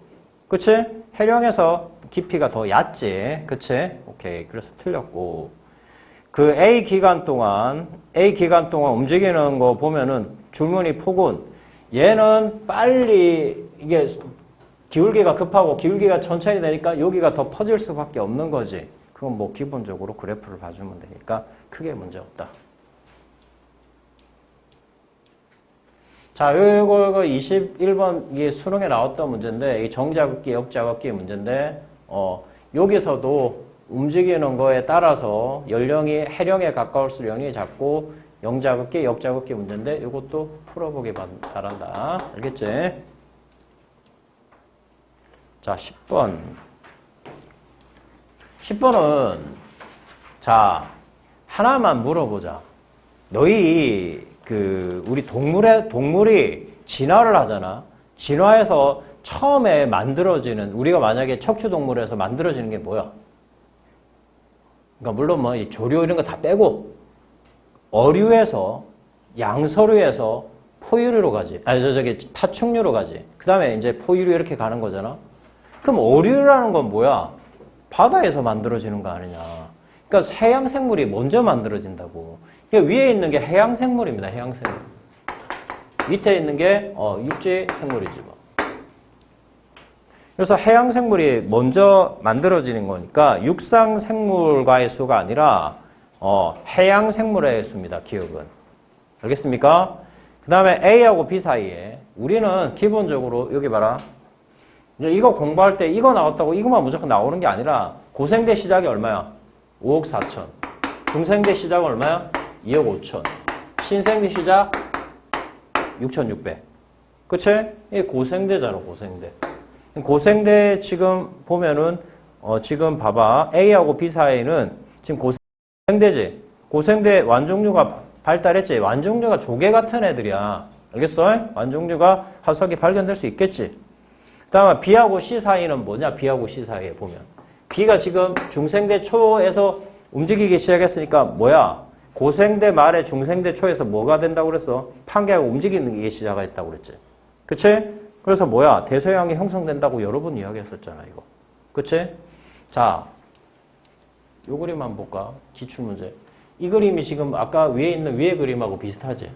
그치? 해령에서 깊이가 더 얕지. 그치? 오케이. 그래서 틀렸고. 그 A 기간 동안 움직이는 거 보면은 줄무늬 폭은 얘는 빨리 이게 기울기가 급하고 기울기가 천천히 되니까 여기가 더 퍼질 수밖에 없는 거지. 그건 뭐 기본적으로 그래프를 봐주면 되니까 크게 문제 없다. 자, 이거 21번 이게 수능에 나왔던 문제인데 이 정자극기, 역자극기 문제인데 여기서도 움직이는 거에 따라서 연령이 해령에 가까울수록 연령이 작고 영자극기, 역자극기 문제인데 이것도 풀어보기 바란다. 알겠지? 자, 10번. 10번은 자, 하나만 물어보자. 너희 우리 동물이 진화를 하잖아. 진화해서 처음에 만들어지는 우리가 만약에 척추동물에서 만들어지는 게 뭐야? 그러니까 물론 뭐 이 조류 이런 거 다 빼고 어류에서 양서류에서 포유류로 가지. 저기 타축류로 가지. 그 다음에 이제 포유류 이렇게 가는 거잖아. 그럼 어류라는 건 뭐야? 바다에서 만들어지는 거 아니냐. 그러니까 해양 생물이 먼저 만들어진다고. 그러니까 위에 있는 게 해양 생물입니다. 해양 생물. 밑에 있는 게 육지 생물이지 뭐. 그래서 해양 생물이 먼저 만들어지는 거니까 육상 생물과의 수가 아니라 해양 생물의 수입니다. 기억은. 알겠습니까? 그 다음에 A하고 B 사이에 우리는 기본적으로 여기 봐라. 이제 이거 공부할 때 이거 나왔다고 이것만 무조건 나오는 게 아니라 고생대 시작이 얼마야? 5억 4천. 중생대 시작은 얼마야? 2억 5천. 신생대 시작 6,600. 그치? 이게 고생대잖아, 고생대. 고생대 지금 보면은 지금 봐봐. A하고 B 사이는 지금 고생대지. 고생대 완종류가 발달했지. 완종류가 조개 같은 애들이야. 알겠어? 완종류가 화석이 발견될 수 있겠지. 그 다음에 B하고 C 사이는 뭐냐? B하고 C 사이에 보면. B가 지금 중생대 초에서 움직이기 시작했으니까 뭐야? 고생대 말에 중생대 초에서 뭐가 된다고 그랬어? 판개하고 움직이기 시작했다고 그랬지. 그치? 그래서 뭐야? 대서양이 형성된다고 여러 번 이야기했었잖아, 이거. 그치? 자, 요 그림 한번 볼까? 기출문제. 이 그림이 지금 아까 위에 있는 위에 그림하고 비슷하지?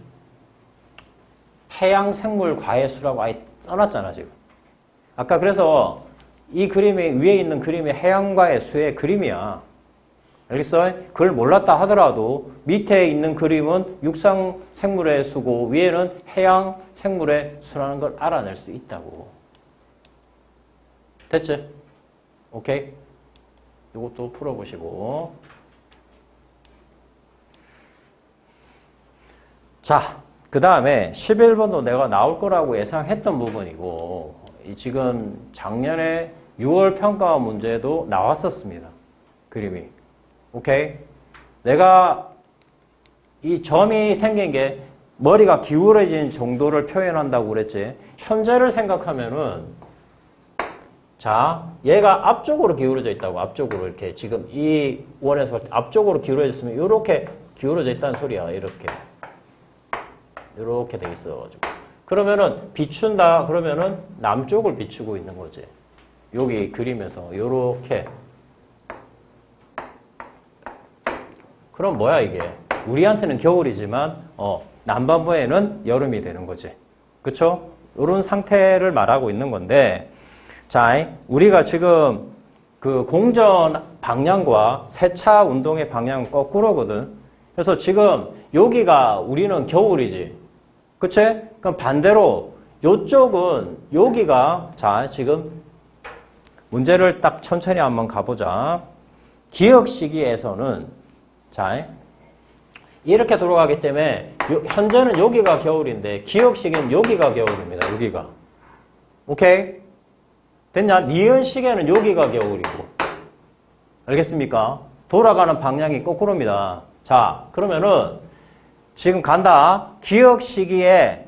해양 생물 과의 수라고 아예 써놨잖아, 지금. 아까 그래서 이 그림이 위에 있는 그림이 해양과의 수의 그림이야. 알겠어? 그걸 몰랐다 하더라도 밑에 있는 그림은 육상 생물의 수고 위에는 해양 생물의 수라는 걸 알아낼 수 있다고. 됐지? 오케이? 이것도 풀어보시고. 자, 그 다음에 11번도 내가 나올 거라고 예상했던 부분이고 지금 작년에 6월 평가 문제도 나왔었습니다. 그림이. 오케이? 내가 이 점이 생긴 게 머리가 기울어진 정도를 표현한다고 그랬지. 현재를 생각하면은 자, 얘가 앞쪽으로 기울어져 있다고. 앞쪽으로 이렇게 지금 이 원에서 앞쪽으로 기울어졌으면 이렇게 기울어져 있다는 소리야. 이렇게. 이렇게 돼 있어가지고. 그러면은 비춘다 그러면은 남쪽을 비추고 있는 거지. 여기 그림에서 이렇게. 그럼 뭐야 이게? 우리한테는 겨울이지만 남반부에는 여름이 되는 거지. 그쵸? 이런 상태를 말하고 있는 건데 자, 우리가 지금 그 공전 방향과 세차 운동의 방향은 거꾸로거든. 그래서 지금 여기가 우리는 겨울이지. 그치? 그럼 반대로 요쪽은 여기가 자, 지금 문제를 딱 천천히 한번 가보자. 기억 시기에서는 자, 이렇게 돌아가기 때문에 현재는 여기가 겨울인데 기억 시기는 여기가 겨울입니다. 여기가. 오케이? 됐냐? 니은 시계는 여기가 겨울이고. 알겠습니까? 돌아가는 방향이 거꾸로입니다. 자, 그러면은 지금 간다. 기억 시기에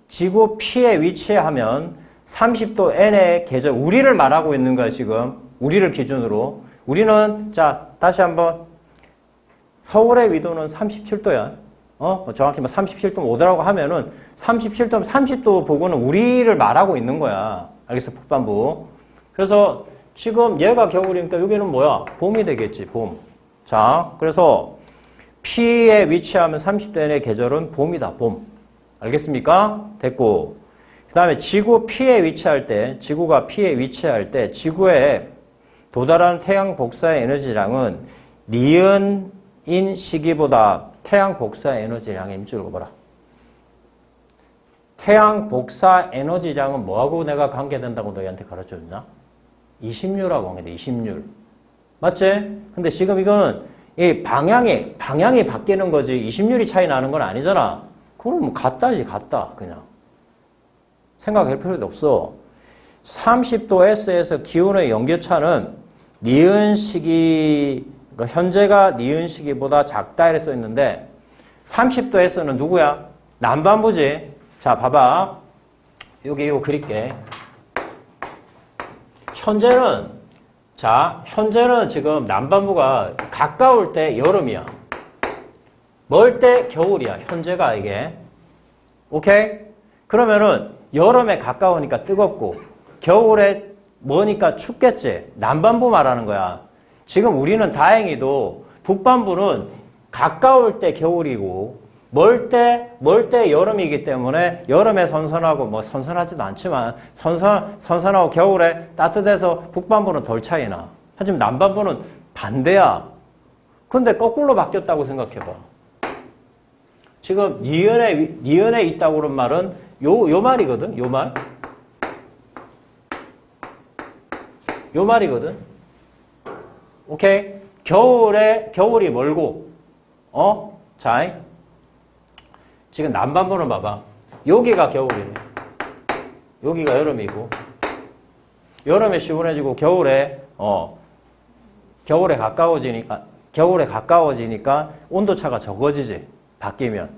지구 P에 위치하면 30도 N의 계절, 우리를 말하고 있는 거야, 지금. 우리를 기준으로. 우리는, 자, 다시 한번. 서울의 위도는 37도야. 정확히 37도 5도라고 하면은 37도, 30도 부근은 우리를 말하고 있는 거야. 알겠어? 북반부. 그래서 지금 얘가 겨울이니까 여기는 뭐야? 봄이 되겠지, 봄. 자, 그래서 P에 위치하면 30도의 계절은 봄이다, 봄. 알겠습니까? 됐고. 그 다음에 지구 P에 위치할 때, 지구가 P에 위치할 때, 지구에 도달하는 태양 복사의 에너지량은 니은인 시기보다 태양 복사 에너지량의 임줄 봐라. 태양 복사 에너지량은 뭐하고 내가 관계된다고 너희한테 가르쳐줬나? 20류라고 한 건데, 20류. 맞지? 근데 지금 이거는 이 방향이 바뀌는 거지 20류이 차이 나는 건 아니잖아. 그럼 뭐 같다지, 같다. 그냥. 생각할 필요도 없어. 30도 S에서 기온의 연교차는 니은 시기, 그러니까 현재가 니은 시기보다 작다 이래 써 있는데 30도 S는 누구야? 남반부지. 자, 봐봐. 여기 이거 그릴게. 현재는 자, 현재는 지금 남반부가 가까울 때 여름이야. 멀 때 겨울이야. 현재가 이게. 오케이? 그러면은 여름에 가까우니까 뜨겁고 겨울에 머니까 춥겠지. 남반부 말하는 거야. 지금 우리는 다행히도 북반부는 가까울 때 겨울이고 멀 때 여름이기 때문에 여름에 선선하고 뭐 선선하지도 않지만 선선하고 겨울에 따뜻해서 북반부는 덜 차이나. 하지만 남반부는 반대야. 근데 거꾸로 바뀌었다고 생각해봐. 지금 니은에 있다고 그런 말은 요 말이거든. 요 말. 요 말이거든. 오케이? 겨울이 멀고 자, 지금 남반부는 봐봐. 여기가 겨울이네. 여기가 여름이고 여름에 시원해지고 겨울에 가까워지니까 온도차가 적어지지. 바뀌면.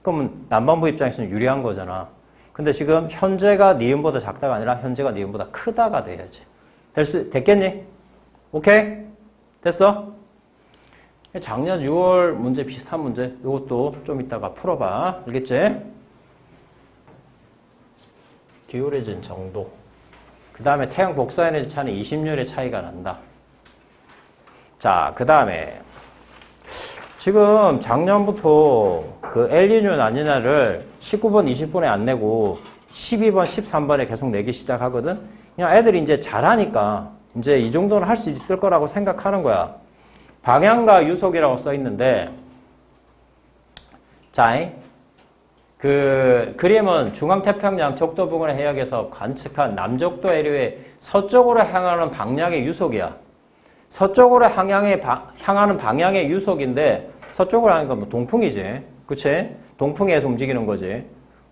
그러면 남반부 입장에서는 유리한 거잖아. 근데 지금 현재가 니은보다 작다가 아니라 현재가 니은보다 크다가 돼야지. 됐겠니? 오케이? 됐어? 작년 6월 문제 비슷한 문제 이것도 좀 이따가 풀어봐. 알겠지? 기울어진 정도. 그 다음에 태양 복사에너지 차는 20률의 차이가 난다. 자, 그 다음에 지금 작년부터 그 엘니뇨 라니냐를 19번, 20분에 안 내고 12번, 13번에 계속 내기 시작하거든? 그냥 애들이 이제 잘하니까 이제 이 정도는 할 수 있을 거라고 생각하는 거야. 방향과 유속이라고 써 있는데, 자, 그 그림은 중앙태평양 적도 부근의 해역에서 관측한 남적도 해류의 서쪽으로 향하는 방향의 유속이야. 서쪽으로 향하는 방향의 유속인데, 서쪽으로 하는 건 뭐 동풍이지. 그치? 동풍에서 움직이는 거지.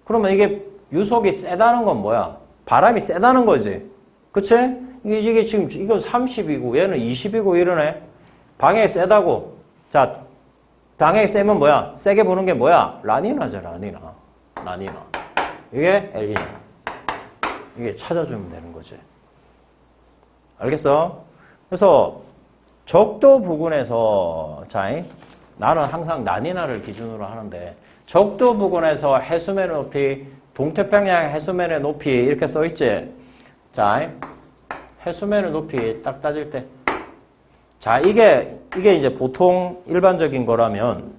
그러면 이게 유속이 세다는 건 뭐야? 바람이 세다는 거지. 그치? 이게 지금 이건 30이고 얘는 20이고 이러네. 방향이 세다고. 자, 방향이 세면 뭐야? 세게 부는 게 뭐야? 라니나죠, 라니나. 이게 엘니뇨. 이게 찾아주면 되는 거지. 알겠어? 그래서 적도 부근에서, 자, 나는 항상 라니나를 기준으로 하는데, 적도 부근에서 해수면의 높이, 동태평양 해수면의 높이 이렇게 써 있지. 자, 해수면의 높이 딱 따질 때, 자, 이게 이제 보통 일반적인 거라면,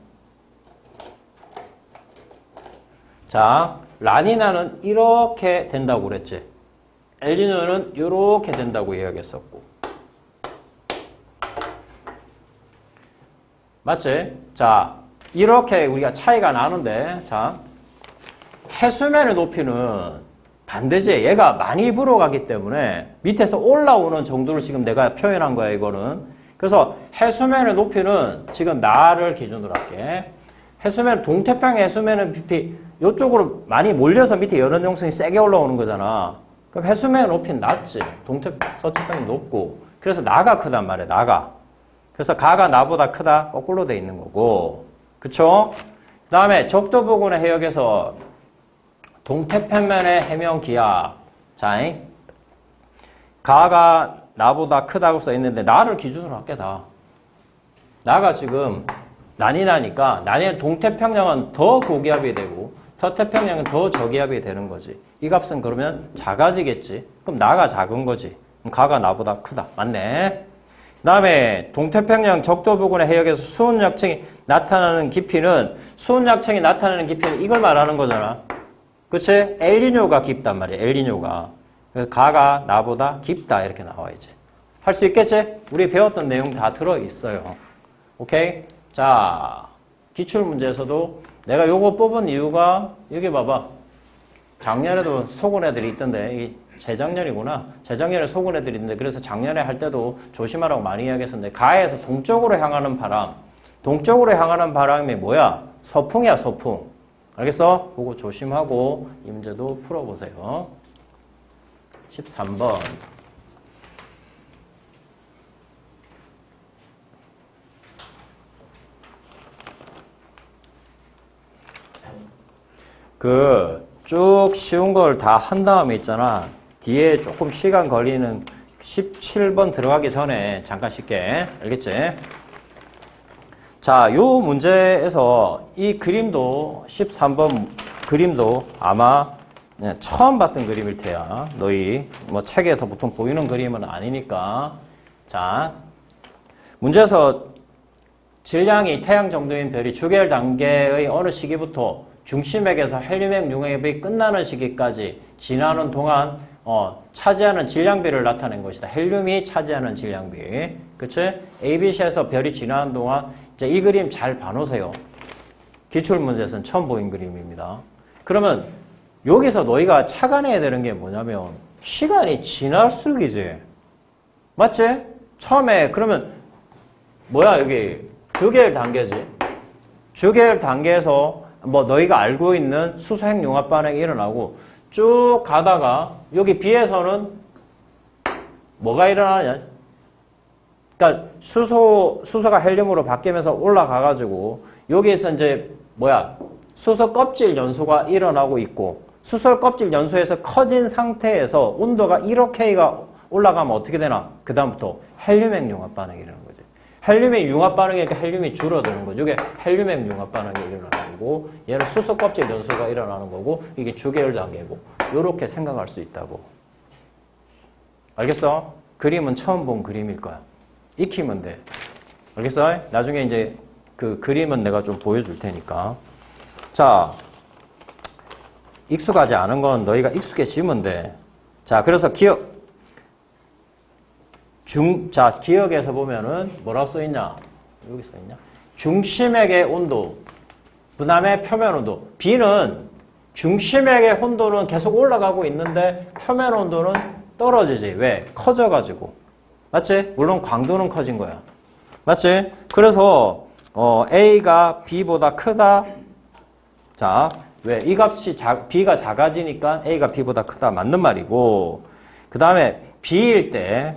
자, 라니나는 이렇게 된다고 그랬지. 엘니뇨는 이렇게 된다고 이야기했었고. 맞지? 자, 이렇게 우리가 차이가 나는데, 자, 해수면의 높이는 반대지. 얘가 많이 불어가기 때문에 밑에서 올라오는 정도를 지금 내가 표현한 거야, 이거는. 그래서 해수면의 높이는 지금 나를 기준으로 할게. 동태평양 해수면의 높이 이쪽으로 많이 몰려서 밑에 연원용성이 세게 올라오는 거잖아. 그럼 해수면의 높이는 낮지. 서태평양이 높고. 그래서 나가 크단 말이야, 나가. 그래서 가가 나보다 크다? 거꾸로 돼 있는 거고. 그쵸? 그 다음에 적도 부근의 해역에서 동태평면의 해면 기압. 자, 가가 나보다 크다고 써 있는데 나를 기준으로 할게, 다. 나가 지금 난이나니까 동태평양은 더 고기압이 되고 서태평양은 더 저기압이 되는 거지. 이 값은 그러면 작아지겠지. 그럼 나가 작은 거지. 그럼 가가 나보다 크다. 맞네. 그 다음에 동태평양 적도 부근의 해역에서 수온약층이 나타나는 깊이는 이걸 말하는 거잖아. 그치? 엘니뇨가 깊단 말이야. 엘니뇨가. 그래서 가가 나보다 깊다 이렇게 나와야지. 할 수 있겠지? 우리 배웠던 내용 다 들어있어요. 오케이? 자, 기출문제에서도 내가 요거 뽑은 이유가 여기 봐봐. 작년에도 속은 애들이 있던데 재작년이구나. 재작년에 속은 애들이 있는데 그래서 작년에 할 때도 조심하라고 많이 이야기했었는데 가에서 동쪽으로 향하는 바람. 동쪽으로 향하는 바람이 뭐야? 서풍이야, 서풍. 알겠어? 그거 조심하고 이 문제도 풀어보세요. 13번. 쭉 쉬운 걸 다 한 다음에 있잖아. 뒤에 조금 시간 걸리는 17번 들어가기 전에 잠깐 쉽게. 알겠지? 자, 요 문제에서 이 그림도 13번 그림도 아마 처음 봤던 그림일 테야. 너희 뭐 책에서 보통 보이는 그림은 아니니까. 자, 문제에서 질량이 태양 정도인 별이 주계열 단계의 어느 시기부터 중심액에서 헬륨액 융합이 끝나는 시기까지 지나는 동안 차지하는 질량비를 나타낸 것이다. 헬륨이 차지하는 질량비. 그치? ABC에서 별이 지나는 동안 이제 이 그림 잘 봐놓으세요. 기출문제에서는 처음 보인 그림입니다. 그러면 여기서 너희가 착안해야 되는 게 뭐냐면 시간이 지날수록이지. 맞지? 처음에 그러면 뭐야 여기 주계열 단계지. 주계열 단계에서 뭐 너희가 알고 있는 수소핵 융합 반응이 일어나고 쭉 가다가 여기 B에서는 뭐가 일어나냐? 그러니까 수소가 헬륨으로 바뀌면서 올라가가지고 여기에서 이제 뭐야? 수소 껍질 연소가 일어나고 있고 수소 껍질 연소에서 커진 상태에서 온도가 1억 K가 올라가면 어떻게 되나? 그 다음부터 헬륨액 융합 반응이 일어나는 거죠. 헬륨의 융합 반응이니까 헬륨이 줄어드는 거죠. 이게 헬륨액 융합 반응이 일어나는 거고 얘는 수소 껍질 연소가 일어나는 거고 이게 주계열 단계고 이렇게 생각할 수 있다고. 알겠어? 그림은 처음 본 그림일 거야. 익히면 돼. 알겠어? 나중에 이제 그 그림은 내가 좀 보여줄 테니까. 자, 익숙하지 않은 건 너희가 익숙해지면 돼. 자, 그래서 기억에서 보면은 뭐라고 써있냐? 여기 써있냐? 중심액의 온도, 그 다음에 표면 온도. B는 중심액의 온도는 계속 올라가고 있는데 표면 온도는 떨어지지. 왜? 커져가지고. 맞지? 물론 광도는 커진 거야. 맞지? 그래서 A가 B보다 크다. 자, 왜? 이 값이 B가 작아지니까 A가 B보다 크다. 맞는 말이고. 그 다음에 B일 때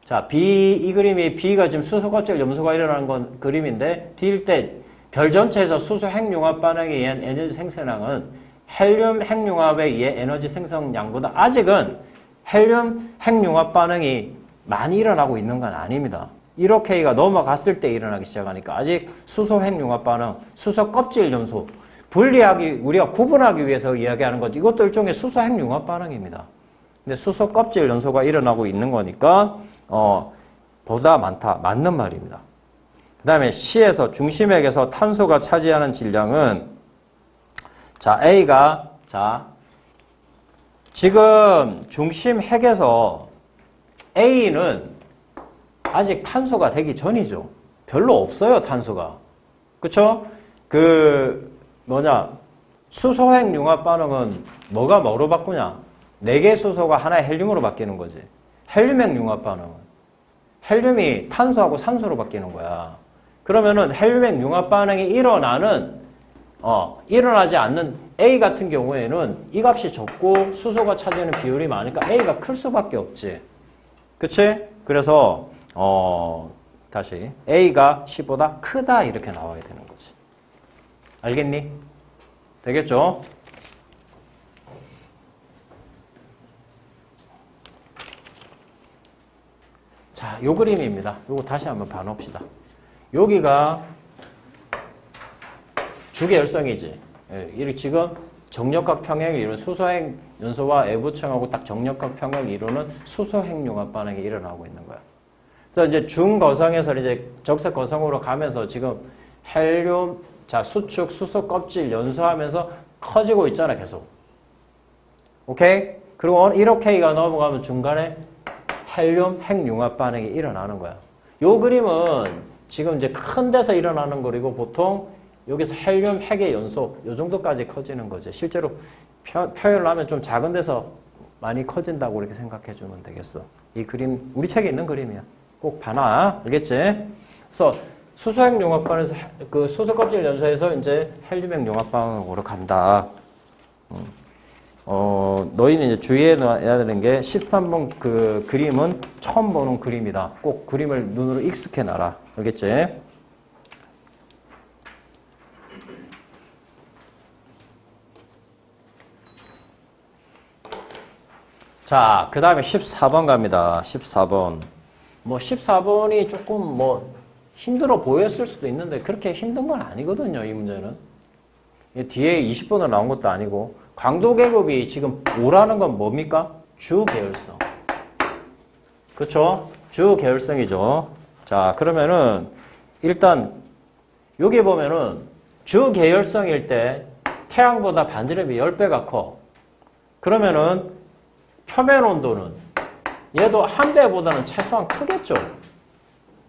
자, 이 그림이 B가 지금 수소 껍질 염소가 일어나는 건 그림인데 D일 때 별 전체에서 수소 핵융합 반응에 의한 에너지 생성량은 헬륨 핵융합에 의해 에너지 생성량보다 아직은 헬륨 핵융합 반응이 많이 일어나고 있는 건 아닙니다. 1억 K가 넘어갔을 때 일어나기 시작하니까 아직 수소 핵융합 반응, 수소 껍질 염소 우리가 구분하기 위해서 이야기하는 것 이것도 일종의 수소 핵융합 반응입니다. 근데 수소 껍질 연소가 일어나고 있는 거니까 보다 많다. 맞는 말입니다. 그 다음에 C에서 중심액에서 탄소가 차지하는 질량은 자 A가 지금 중심핵에서 A는 아직 탄소가 되기 전이죠. 별로 없어요. 탄소가. 그쵸? 수소핵 융합 반응은 뭐로 바꾸냐? 4개 수소가 하나의 헬륨으로 바뀌는 거지. 헬륨핵 융합 반응은 헬륨이 탄소하고 산소로 바뀌는 거야. 그러면은 헬륨핵 융합 반응이 일어나지 않는 A 같은 경우에는 이 값이 적고 수소가 차지하는 비율이 많으니까 A가 클 수밖에 없지. 그치? 그래서 다시 A가 C보다 크다 이렇게 나와야 되는 거지. 알겠니? 되겠죠? 자, 요 그림입니다. 요거 다시 한번 봐놓읍시다. 여기가 주계열성이지. 이렇게 지금 정력각 평형을 이루는 수소핵 연소와 외부층하고 딱 정력각 평형을 이루는 수소핵 융합 반응이 일어나고 있는 거야. 그래서 이제 중거성에서 이제 적색거성으로 가면서 지금 헬륨, 수축, 수소 껍질 연소하면서 커지고 있잖아, 계속. 오케이? 그리고 1억 K가 넘어가면 중간에 헬륨 핵융합 반응이 일어나는 거야. 요 그림은 지금 이제 큰 데서 일어나는 거리고 보통 여기서 헬륨 핵의 연소 요 정도까지 커지는 거지. 실제로 표현을 하면 좀 작은 데서 많이 커진다고 이렇게 생각해 주면 되겠어. 이 그림 우리 책에 있는 그림이야. 꼭 봐놔. 알겠지? 그래서 수소핵 융합 반응에서 그 수소 껍질 연소에서 이제 헬륨핵 융합 반응으로 간다. 너희는 이제 주의해야 되는 게 13번 그 그림은 처음 보는 그림이다. 꼭 그림을 눈으로 익숙해 놔라. 알겠지? 자, 그 다음에 14번 갑니다. 14번. 뭐 14번이 조금 뭐 힘들어 보였을 수도 있는데 그렇게 힘든 건 아니거든요, 이 문제는. 뒤에 20번으로 나온 것도 아니고 광도 계급이 지금 5라는 건 뭡니까? 주 계열성. 그렇죠? 주 계열성이죠. 자, 그러면은 일단 여기 보면은 주 계열성일 때 태양보다 반지름이 10배가 커. 그러면은 표면 온도는 얘도 한 배보다는 최소한 크겠죠.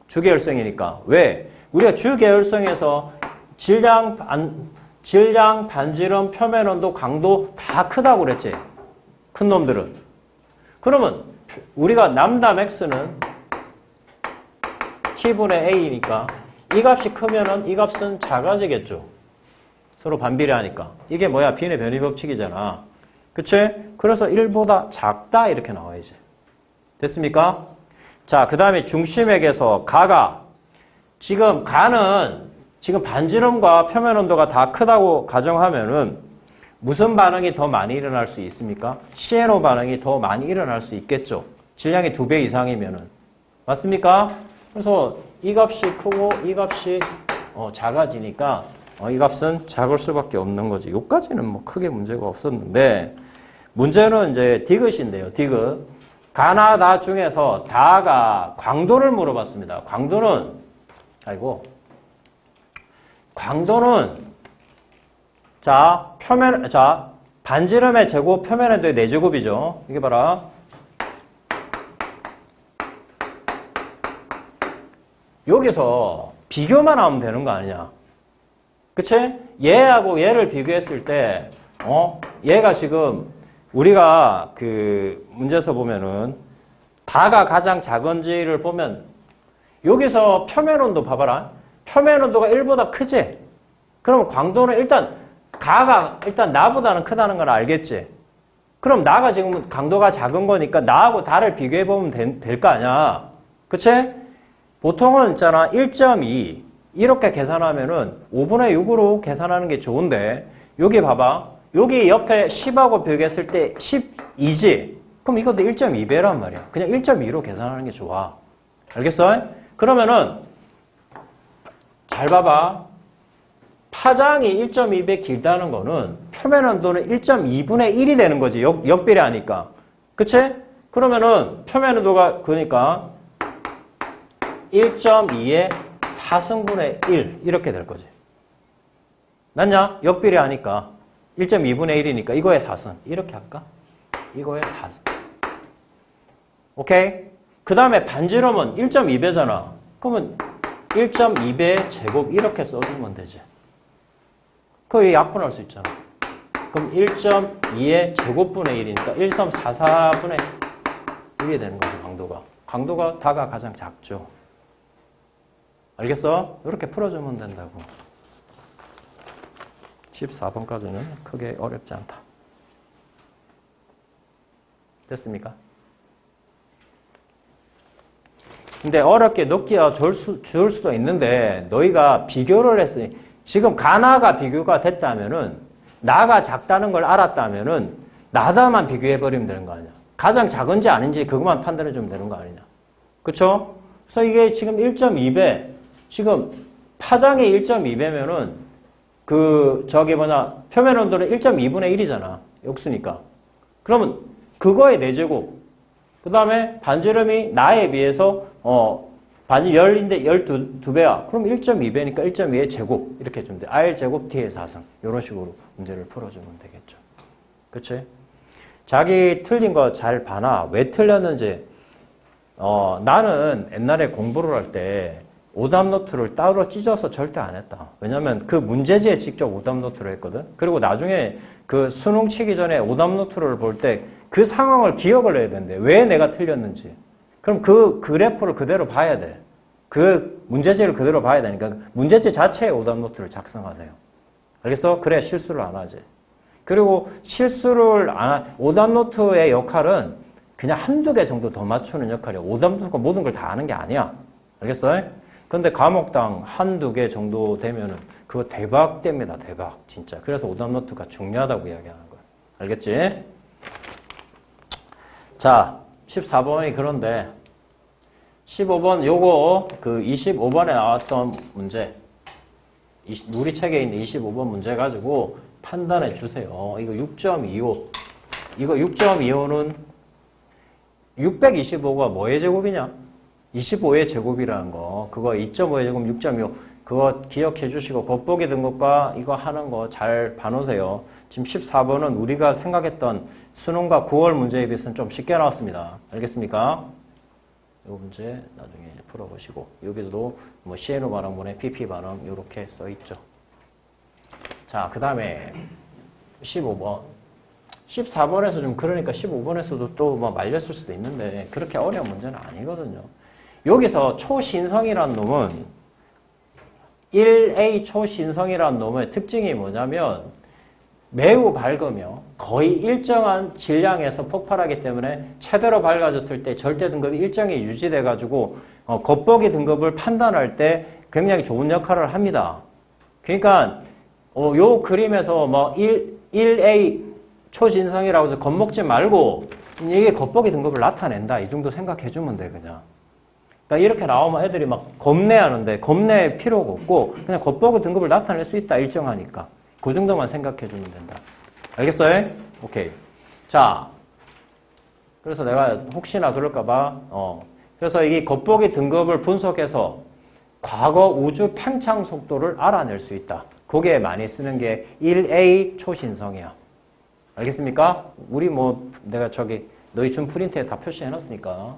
주 계열성이니까. 왜? 우리가 주 계열성에서 질량, 반지름, 표면 온도, 강도 다 크다고 그랬지. 큰 놈들은. 그러면 우리가 람다 맥스는 t분의 a니까 이 값이 크면은 이 값은 작아지겠죠. 서로 반비례하니까. 이게 뭐야? 빈의 변이 법칙이잖아. 그치? 그래서 1보다 작다 이렇게 나와야지. 됐습니까? 자, 그 다음에 중심액에서 가가 지금 가는 지금 반지름과 표면 온도가 다 크다고 가정하면은 무슨 반응이 더 많이 일어날 수 있습니까? CNO 반응이 더 많이 일어날 수 있겠죠. 질량이 2배 이상이면은. 맞습니까? 그래서 이 값이 크고 이 값이 작아지니까 이 값은 작을 수밖에 없는 거지. 여기까지는 뭐 크게 문제가 없었는데 문제는 이제 디귿인데요. 디귿. 가나 다 중에서 다가 광도를 물어봤습니다. 광도는 자, 반지름의 제곱, 표면의 4제곱이죠. 이게 봐라. 여기서 비교만 하면 되는 거 아니냐. 그치? 얘하고 얘를 비교했을 때, 얘가 지금 우리가 그 문제에서 보면은 다가 가장 작은지를 보면 여기서 표면 온도 봐봐라. 표면 온도가 1보다 크지? 그러면 광도는 일단 가가 일단 나보다는 크다는 걸 알겠지? 그럼 나가 지금 강도가 작은 거니까 나하고 다를 비교해보면 될 거 아니야. 그치? 보통은 있잖아 1.2 이렇게 계산하면은 5분의 6으로 계산하는 게 좋은데 여기 봐봐. 여기 옆에 10하고 비교했을 때 12지? 그럼 이것도 1.2배란 말이야. 그냥 1.2로 계산하는 게 좋아. 알겠어? 그러면은 잘 봐봐. 파장이 1.2배 길다는 거는 표면 온도는 1.2분의 1이 되는 거지. 역비례하니까. 그치? 그러면은 표면 온도가 그러니까 1.2의 4승분의 1 이렇게 될 거지. 맞냐? 역비례하니까 1.2분의 1이니까 이거의 4승 이렇게 할까? 이거의 4승. 오케이? 그 다음에 반지름은 1.2배잖아. 그러면 1.2배 제곱 이렇게 써주면 되지. 그거 약분할 수 있잖아. 그럼 1.2의 제곱분의 1이니까 1.44분의 1이 되는 거죠, 강도가. 강도가 다가 가장 작죠. 알겠어? 이렇게 풀어주면 된다고. 14번까지는 크게 어렵지 않다. 됐습니까? 근데 어렵게 넣기야 줄 수도 있는데 너희가 비교를 했으니 지금 가나가 비교가 됐다면은 나가 작다는 걸 알았다면은 나다만 비교해버리면 되는 거 아니야. 가장 작은지 아닌지 그것만 판단해주면 되는 거 아니냐. 그쵸? 그래서 이게 지금 1.2배 지금 파장이 1.2배면은 표면 온도는 1.2분의 1이잖아. 역수니까. 그러면 그거의 4제곱. 그 다음에 반지름이 나에 비해서 열인데 12배야. 그럼 1.2배니까 1.2의 제곱 이렇게 해주면 돼. R제곱 T의 4승 이런 식으로 문제를 풀어주면 되겠죠. 그치? 자기 틀린 거 잘 봐놔. 왜 틀렸는지. 나는 옛날에 공부를 할 때 오답노트를 따로 찢어서 절대 안 했다. 왜냐면 그 문제지에 직접 오답노트를 했거든. 그리고 나중에 그 수능 치기 전에 오답노트를 볼 때 그 상황을 기억을 해야 되는데 왜 내가 틀렸는지. 그럼 그 그래프를 그대로 봐야 돼. 그 문제지를 그대로 봐야 되니까 문제지 자체에 오답노트를 작성하세요. 알겠어? 그래 실수를 안 하지. 그리고 오답노트의 역할은 그냥 한두 개 정도 더 맞추는 역할이야. 오답노트가 모든 걸 다 아는 게 아니야. 알겠어? 근데 과목당 한두 개 정도 되면은 그거 대박됩니다. 대박. 진짜. 그래서 오답노트가 중요하다고 이야기하는 거야. 알겠지? 자, 14번이 그런데 15번 요거 그 25번에 나왔던 문제 우리 책에 있는 25번 문제 가지고 판단해 주세요. 이거 6.25 이거 6.25는 625가 뭐의 제곱이냐? 25의 제곱이라는 거 그거 2.5의 제곱 6.25 그거 기억해 주시고 겉보기 등급과 이거 하는 거 잘 봐놓으세요. 지금 14번은 우리가 생각했던 수능과 9월 문제에 비해서는 좀 쉽게 나왔습니다. 알겠습니까? 이 문제 나중에 풀어보시고 여기도 뭐 CNO 반응분의 PP 반응 이렇게 써있죠. 자, 그 다음에 15번 14번에서 좀 그러니까 15번에서도 또 뭐 말렸을 수도 있는데 그렇게 어려운 문제는 아니거든요. 여기서 초신성이라는 놈은 1A 초신성이라는 놈의 특징이 뭐냐면 매우 밝으며 거의 일정한 질량에서 폭발하기 때문에 최대로 밝아졌을 때 절대 등급이 일정히 유지돼 가지고 겉보기 등급을 판단할 때 굉장히 좋은 역할을 합니다. 그러니까 요 그림에서 뭐 1A 초신성이라고 해서 겁먹지 말고 이게 겉보기 등급을 나타낸다 이 정도 생각해 주면 돼 그냥. 그러니까 이렇게 나오면 애들이 막 겁내하는데 겁낼 필요가 없고 그냥 겉보기 등급을 나타낼 수 있다 일정하니까. 그 정도만 생각해 주면 된다. 알겠어요? 오케이. 자, 그래서 내가 혹시나 그럴까봐, 그래서 이 겉보기 등급을 분석해서 과거 우주 팽창 속도를 알아낼 수 있다. 거기에 많이 쓰는 게 1A 초신성이야. 알겠습니까? 우리 뭐, 내가 저기, 너희 준 프린트에 다 표시해 놨으니까.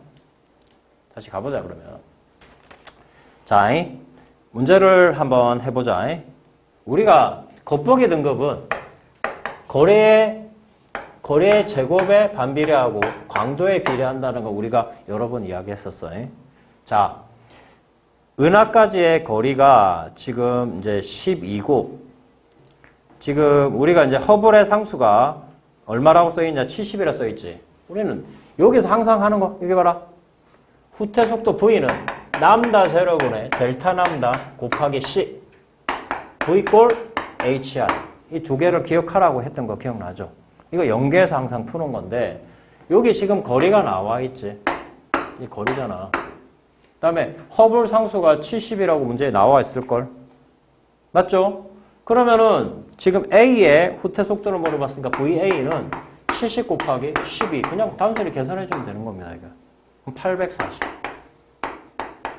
다시 가보자, 그러면. 자, 문제를 한번 해보자. 우리가 겉보기 등급은 거리의 제곱에 반비례하고 광도에 비례한다는 거 우리가 여러 번 이야기했었어요. 자, 은하까지의 거리가 지금 이제 12고 지금 우리가 이제 허블의 상수가 얼마라고 써있냐? 70이라 써있지. 우리는 여기서 항상 하는 거 여기 봐라. 후퇴 속도 V는 람다 제로분의 델타 람다 곱하기 C V 꼴 HR 이 두 개를 기억하라고 했던 거 기억나죠? 이거 연계해서 항상 푸는 건데 여기 지금 거리가 나와 있지. 이 거리잖아. 그 다음에 허블 상수가 70이라고 문제에 나와 있을걸? 맞죠? 그러면은 지금 A의 후퇴 속도를 물어봤으니까 VA는 70 곱하기 12 그냥 단순히 계산해 주면 되는 겁니다. 이거. 그럼 840.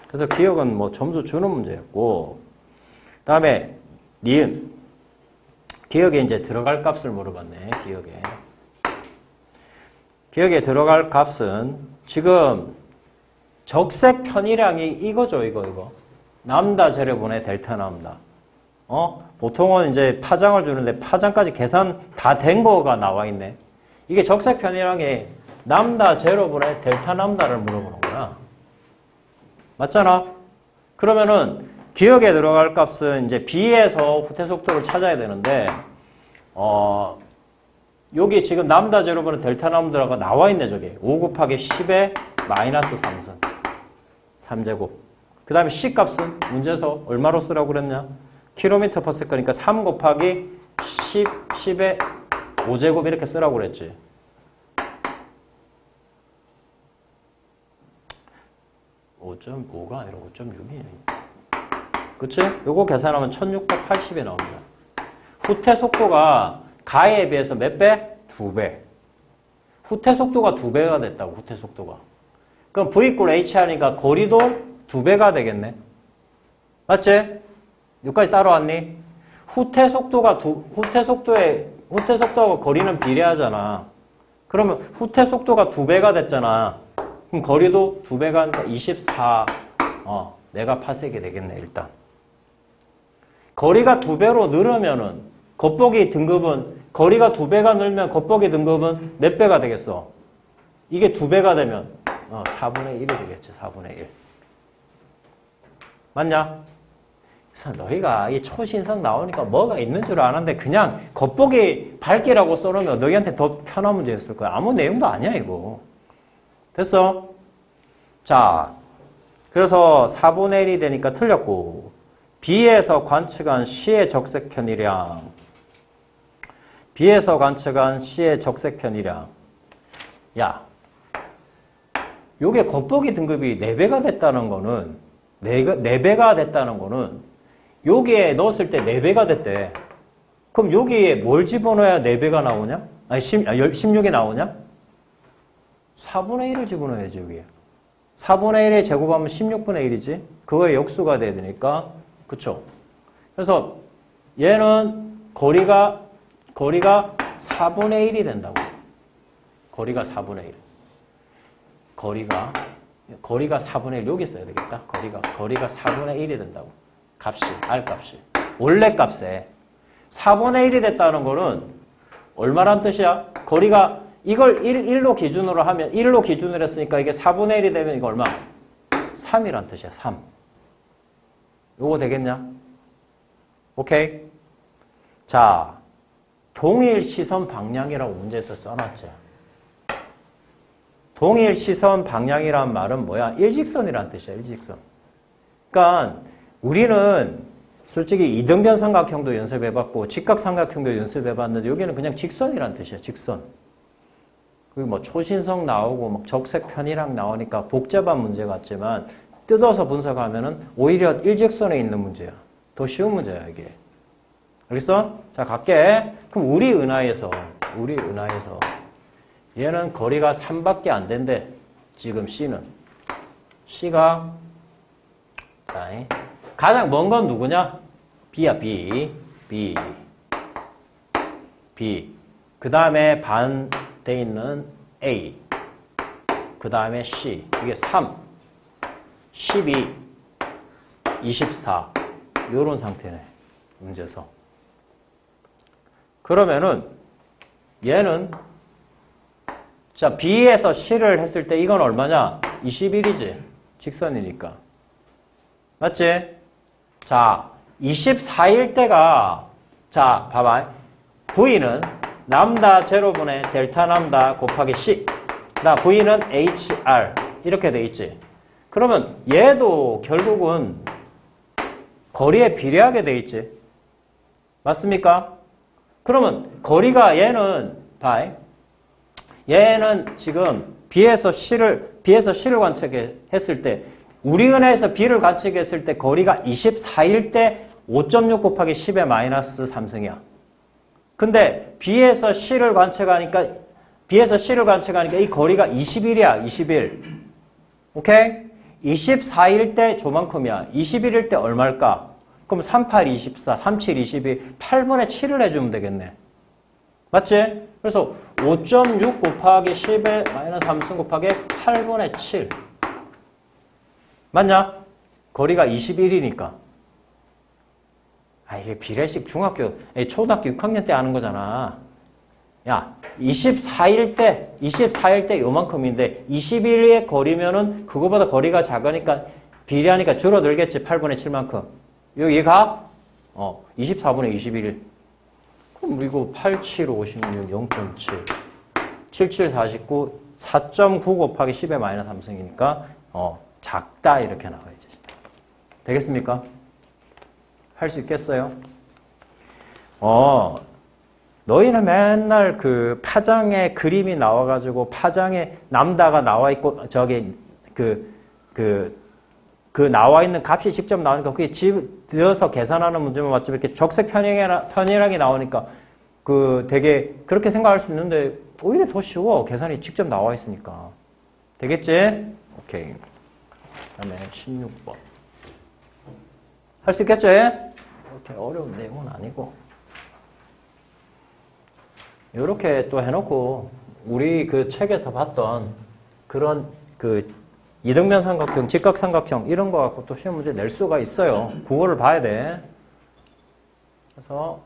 그래서 기억은 뭐 점수 주는 문제였고 그 다음에 니은 기억에 이제 들어갈 값을 물어봤네. 기억에 들어갈 값은 지금 적색 편의량이 이거죠. 이거. 람다 제곱분의 델타 람다. 보통은 이제 파장을 주는데 파장까지 계산 다 된 거가 나와 있네. 이게 적색 편의량이 람다 제곱분의 델타 람다를 물어보는 거야. 맞잖아? 그러면은 기억에 들어갈 값은 이제 B에서 후퇴 속도를 찾아야 되는데, 여기 지금 람다 제로분의 델타 람다가 나와 있네, 저기. 5 곱하기 10의 마이너스 3선. 3제곱. 그 다음에 C 값은 문제에서 얼마로 쓰라고 그랬냐? 킬로미터 퍼 세컨이니까 3 곱하기 10의 5제곱 이렇게 쓰라고 그랬지. 5.5가 아니라 5.6이네. 그치? 요거 계산하면 1680이 나옵니다. 후퇴 속도가 가에 비해서 몇 배? 2배. 후퇴 속도가 2배가 됐다고, 후퇴 속도가. 그럼 V 꼴 H 하니까 거리도 2배가 되겠네. 맞지? 여기까지 따라왔니? 후퇴 속도가 후퇴 속도하고 거리는 비례하잖아. 그러면 후퇴 속도가 2배가 됐잖아. 그럼 거리도 2배가 하니까 24, 내가 파색이 되겠네, 일단. 거리가 2배로 늘으면은 겉보기 등급은 거리가 2배가 늘면 겉보기 등급은 몇 배가 되겠어? 이게 2배가 되면 4분의 1이 되겠지. 4분의 1. 맞냐? 그래서 너희가 이 초신성 나오니까 뭐가 있는 줄 아는데 그냥 겉보기 밝기라고 써놓으면 너희한테 더 편한 문제였을 거야. 아무 내용도 아니야 이거. 됐어? 자, 그래서 4분의 1이 되니까 틀렸고 B에서 관측한 C의 적색 편의량 B에서 관측한 C의 적색 편의량 야, 요게 겉보기 등급이 4배가 됐다는 거는 4배가 됐다는 거는 여기에 넣었을 때 4배가 됐대. 그럼 여기에 뭘 집어넣어야 4배가 나오냐? 아니 16이 나오냐? 4분의 1을 집어넣어야지 여기에. 4분의 1에 제곱하면 16분의 1이지. 그거의 역수가 돼야 되니까. 그쵸? 그래서 얘는 거리가 4분의 1이 된다고. 거리가 4분의 1. 거리가 4분의 1 여기 써야 되겠다. 거리가 4분의 1이 된다고. 값이, R값이. 원래 값에 4분의 1이 됐다는 거는 얼마란 뜻이야? 거리가 이걸 1로 기준으로 하면 1로 기준으로 했으니까 이게 4분의 1이 되면 이거 얼마? 3이란 뜻이야. 3. 요거 되겠냐? 오케이? 자, 동일 시선 방향이라고 문제에서 써놨죠. 동일 시선 방향이란 말은 뭐야? 일직선이란 뜻이야. 일직선. 그러니까 우리는 솔직히 이등변 삼각형도 연습해봤고 직각삼각형도 연습해봤는데 여기는 그냥 직선이란 뜻이야. 직선. 그리고 뭐 초신성 나오고 막 적색 편이랑 나오니까 복잡한 문제 같지만 뜯어서 분석하면은 오히려 일직선에 있는 문제야. 더 쉬운 문제야 이게. 알겠어? 자 갈게. 그럼 우리 은하에서 얘는 거리가 3밖에 안 된대. 지금 C가 자, 가장 먼 건 누구냐? B야, B. 그 다음에 반대 있는 A. 그 다음에 C. 이게 3, 12, 24. 요런 상태네. 문제서. 그러면은 얘는 자, B에서 C를 했을 때 이건 얼마냐? 21이지. 직선이니까. 맞지? 자, 24일 때가 자, 봐봐. V는 람다 제로분의 델타 람다 곱하기 C. 나 V는 HR. 이렇게 돼 있지. 그러면 얘도 결국은 거리에 비례하게 돼 있지. 맞습니까? 그러면 거리가 얘는 지금 B에서 C를 관측했을 때 우리 은하에서 B를 관측했을 때 거리가 24일 때 5.6 곱하기 10의 마이너스 3승이야. 근데 B에서 C를 관측하니까 이 거리가 21이야. 21. 오케이? 24일 때 조만큼이야. 21일 때 얼마일까? 그럼 38, 24, 37, 22, 8분의 7을 해주면 되겠네. 맞지? 그래서 5.6 곱하기 10의 마이너스 3승 곱하기 8분의 7. 맞냐? 거리가 21이니까. 아, 이게 비례식 초등학교 6학년 때 하는 거잖아. 야, 24일 때 요만큼인데 21일의 거리면은 그거보다 거리가 작으니까 비례하니까 줄어들겠지. 8분의 7만큼. 여기 가? 24분의 21일. 그럼 이거 8, 7, 56, 0.7. 77, 49, 4.9 곱하기 10의 마이너스 3승이니까 작다 이렇게 나와야지. 되겠습니까? 할 수 있겠어요? 너희는 맨날 그 파장에 그림이 나와가지고 파장에 람다가 나와 있고 저기 그 나와 있는 값이 직접 나오니까 그게 집어서 계산하는 문제만 맞지 이렇게 적색 편이랑이 나오니까 그 되게 그렇게 생각할 수 있는데 오히려 더 쉬워. 계산이 직접 나와 있으니까. 되겠지? 오케이. 그다음에 16번. 할 수 있겠죠? 이렇게 어려운 내용은 아니고. 이렇게 또 해놓고 우리 그 책에서 봤던 그런 그 이등변 삼각형, 직각 삼각형 이런 거 갖고 또 시험 문제 낼 수가 있어요. 그거를 봐야 돼. 그래서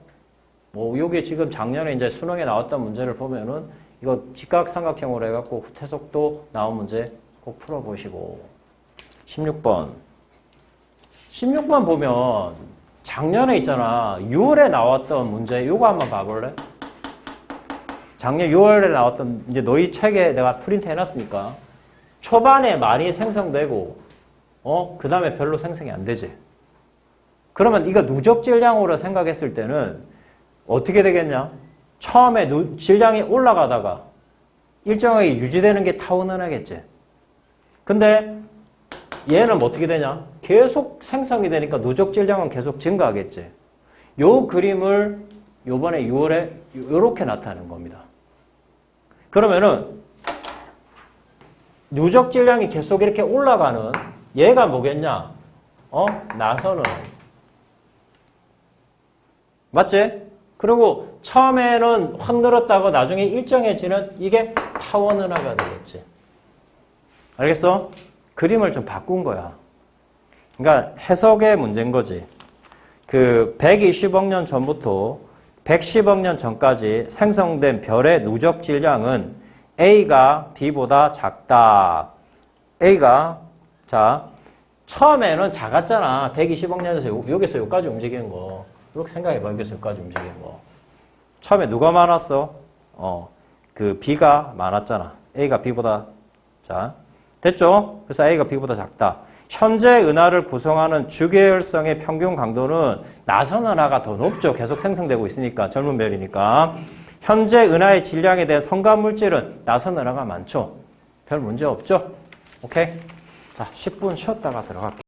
뭐 여기 지금 작년에 이제 수능에 나왔던 문제를 보면은 이거 직각 삼각형으로 해갖고 후퇴속도 나온 문제 꼭 풀어보시고. 16번. 16번 보면 작년에 있잖아. 6월에 나왔던 문제 요거 한번 봐볼래? 작년 6월에 나왔던 이제 너희 책에 내가 프린트 해놨으니까 초반에 많이 생성되고 그 다음에 별로 생성이 안 되지. 그러면 이거 누적 질량으로 생각했을 때는 어떻게 되겠냐? 처음에 질량이 올라가다가 일정하게 유지되는 게 타운은하겠지. 근데 얘는 뭐 어떻게 되냐? 계속 생성이 되니까 누적 질량은 계속 증가하겠지. 요 그림을 요번에 6월에 요렇게 나타내는 겁니다. 그러면은 누적 질량이 계속 이렇게 올라가는 얘가 뭐겠냐? 나선은. 맞지? 그리고 처음에는 확 늘었다고 나중에 일정해지는 이게 타원은하가 되겠지. 알겠어? 그림을 좀 바꾼 거야. 그러니까 해석의 문제인 거지. 그 120억 년 전부터 110억 년 전까지 생성된 별의 누적 질량은 A가 B보다 작다. A가 처음에는 작았잖아. 120억 년에서 여기서 여기까지 움직이는 거. 이렇게 생각해봐. 여기서 여기까지 움직이는 거. 처음에 누가 많았어? 그 B가 많았잖아. A가 B보다 됐죠? 그래서 A가 B보다 작다. 현재 은하를 구성하는 주계열성의 평균 강도는 나선 은하가 더 높죠. 계속 생성되고 있으니까. 젊은 별이니까. 현재 은하의 질량에 대한 성감 물질은 나선 은하가 많죠. 별 문제 없죠? 오케이? 자, 10분 쉬었다가 들어갈게요.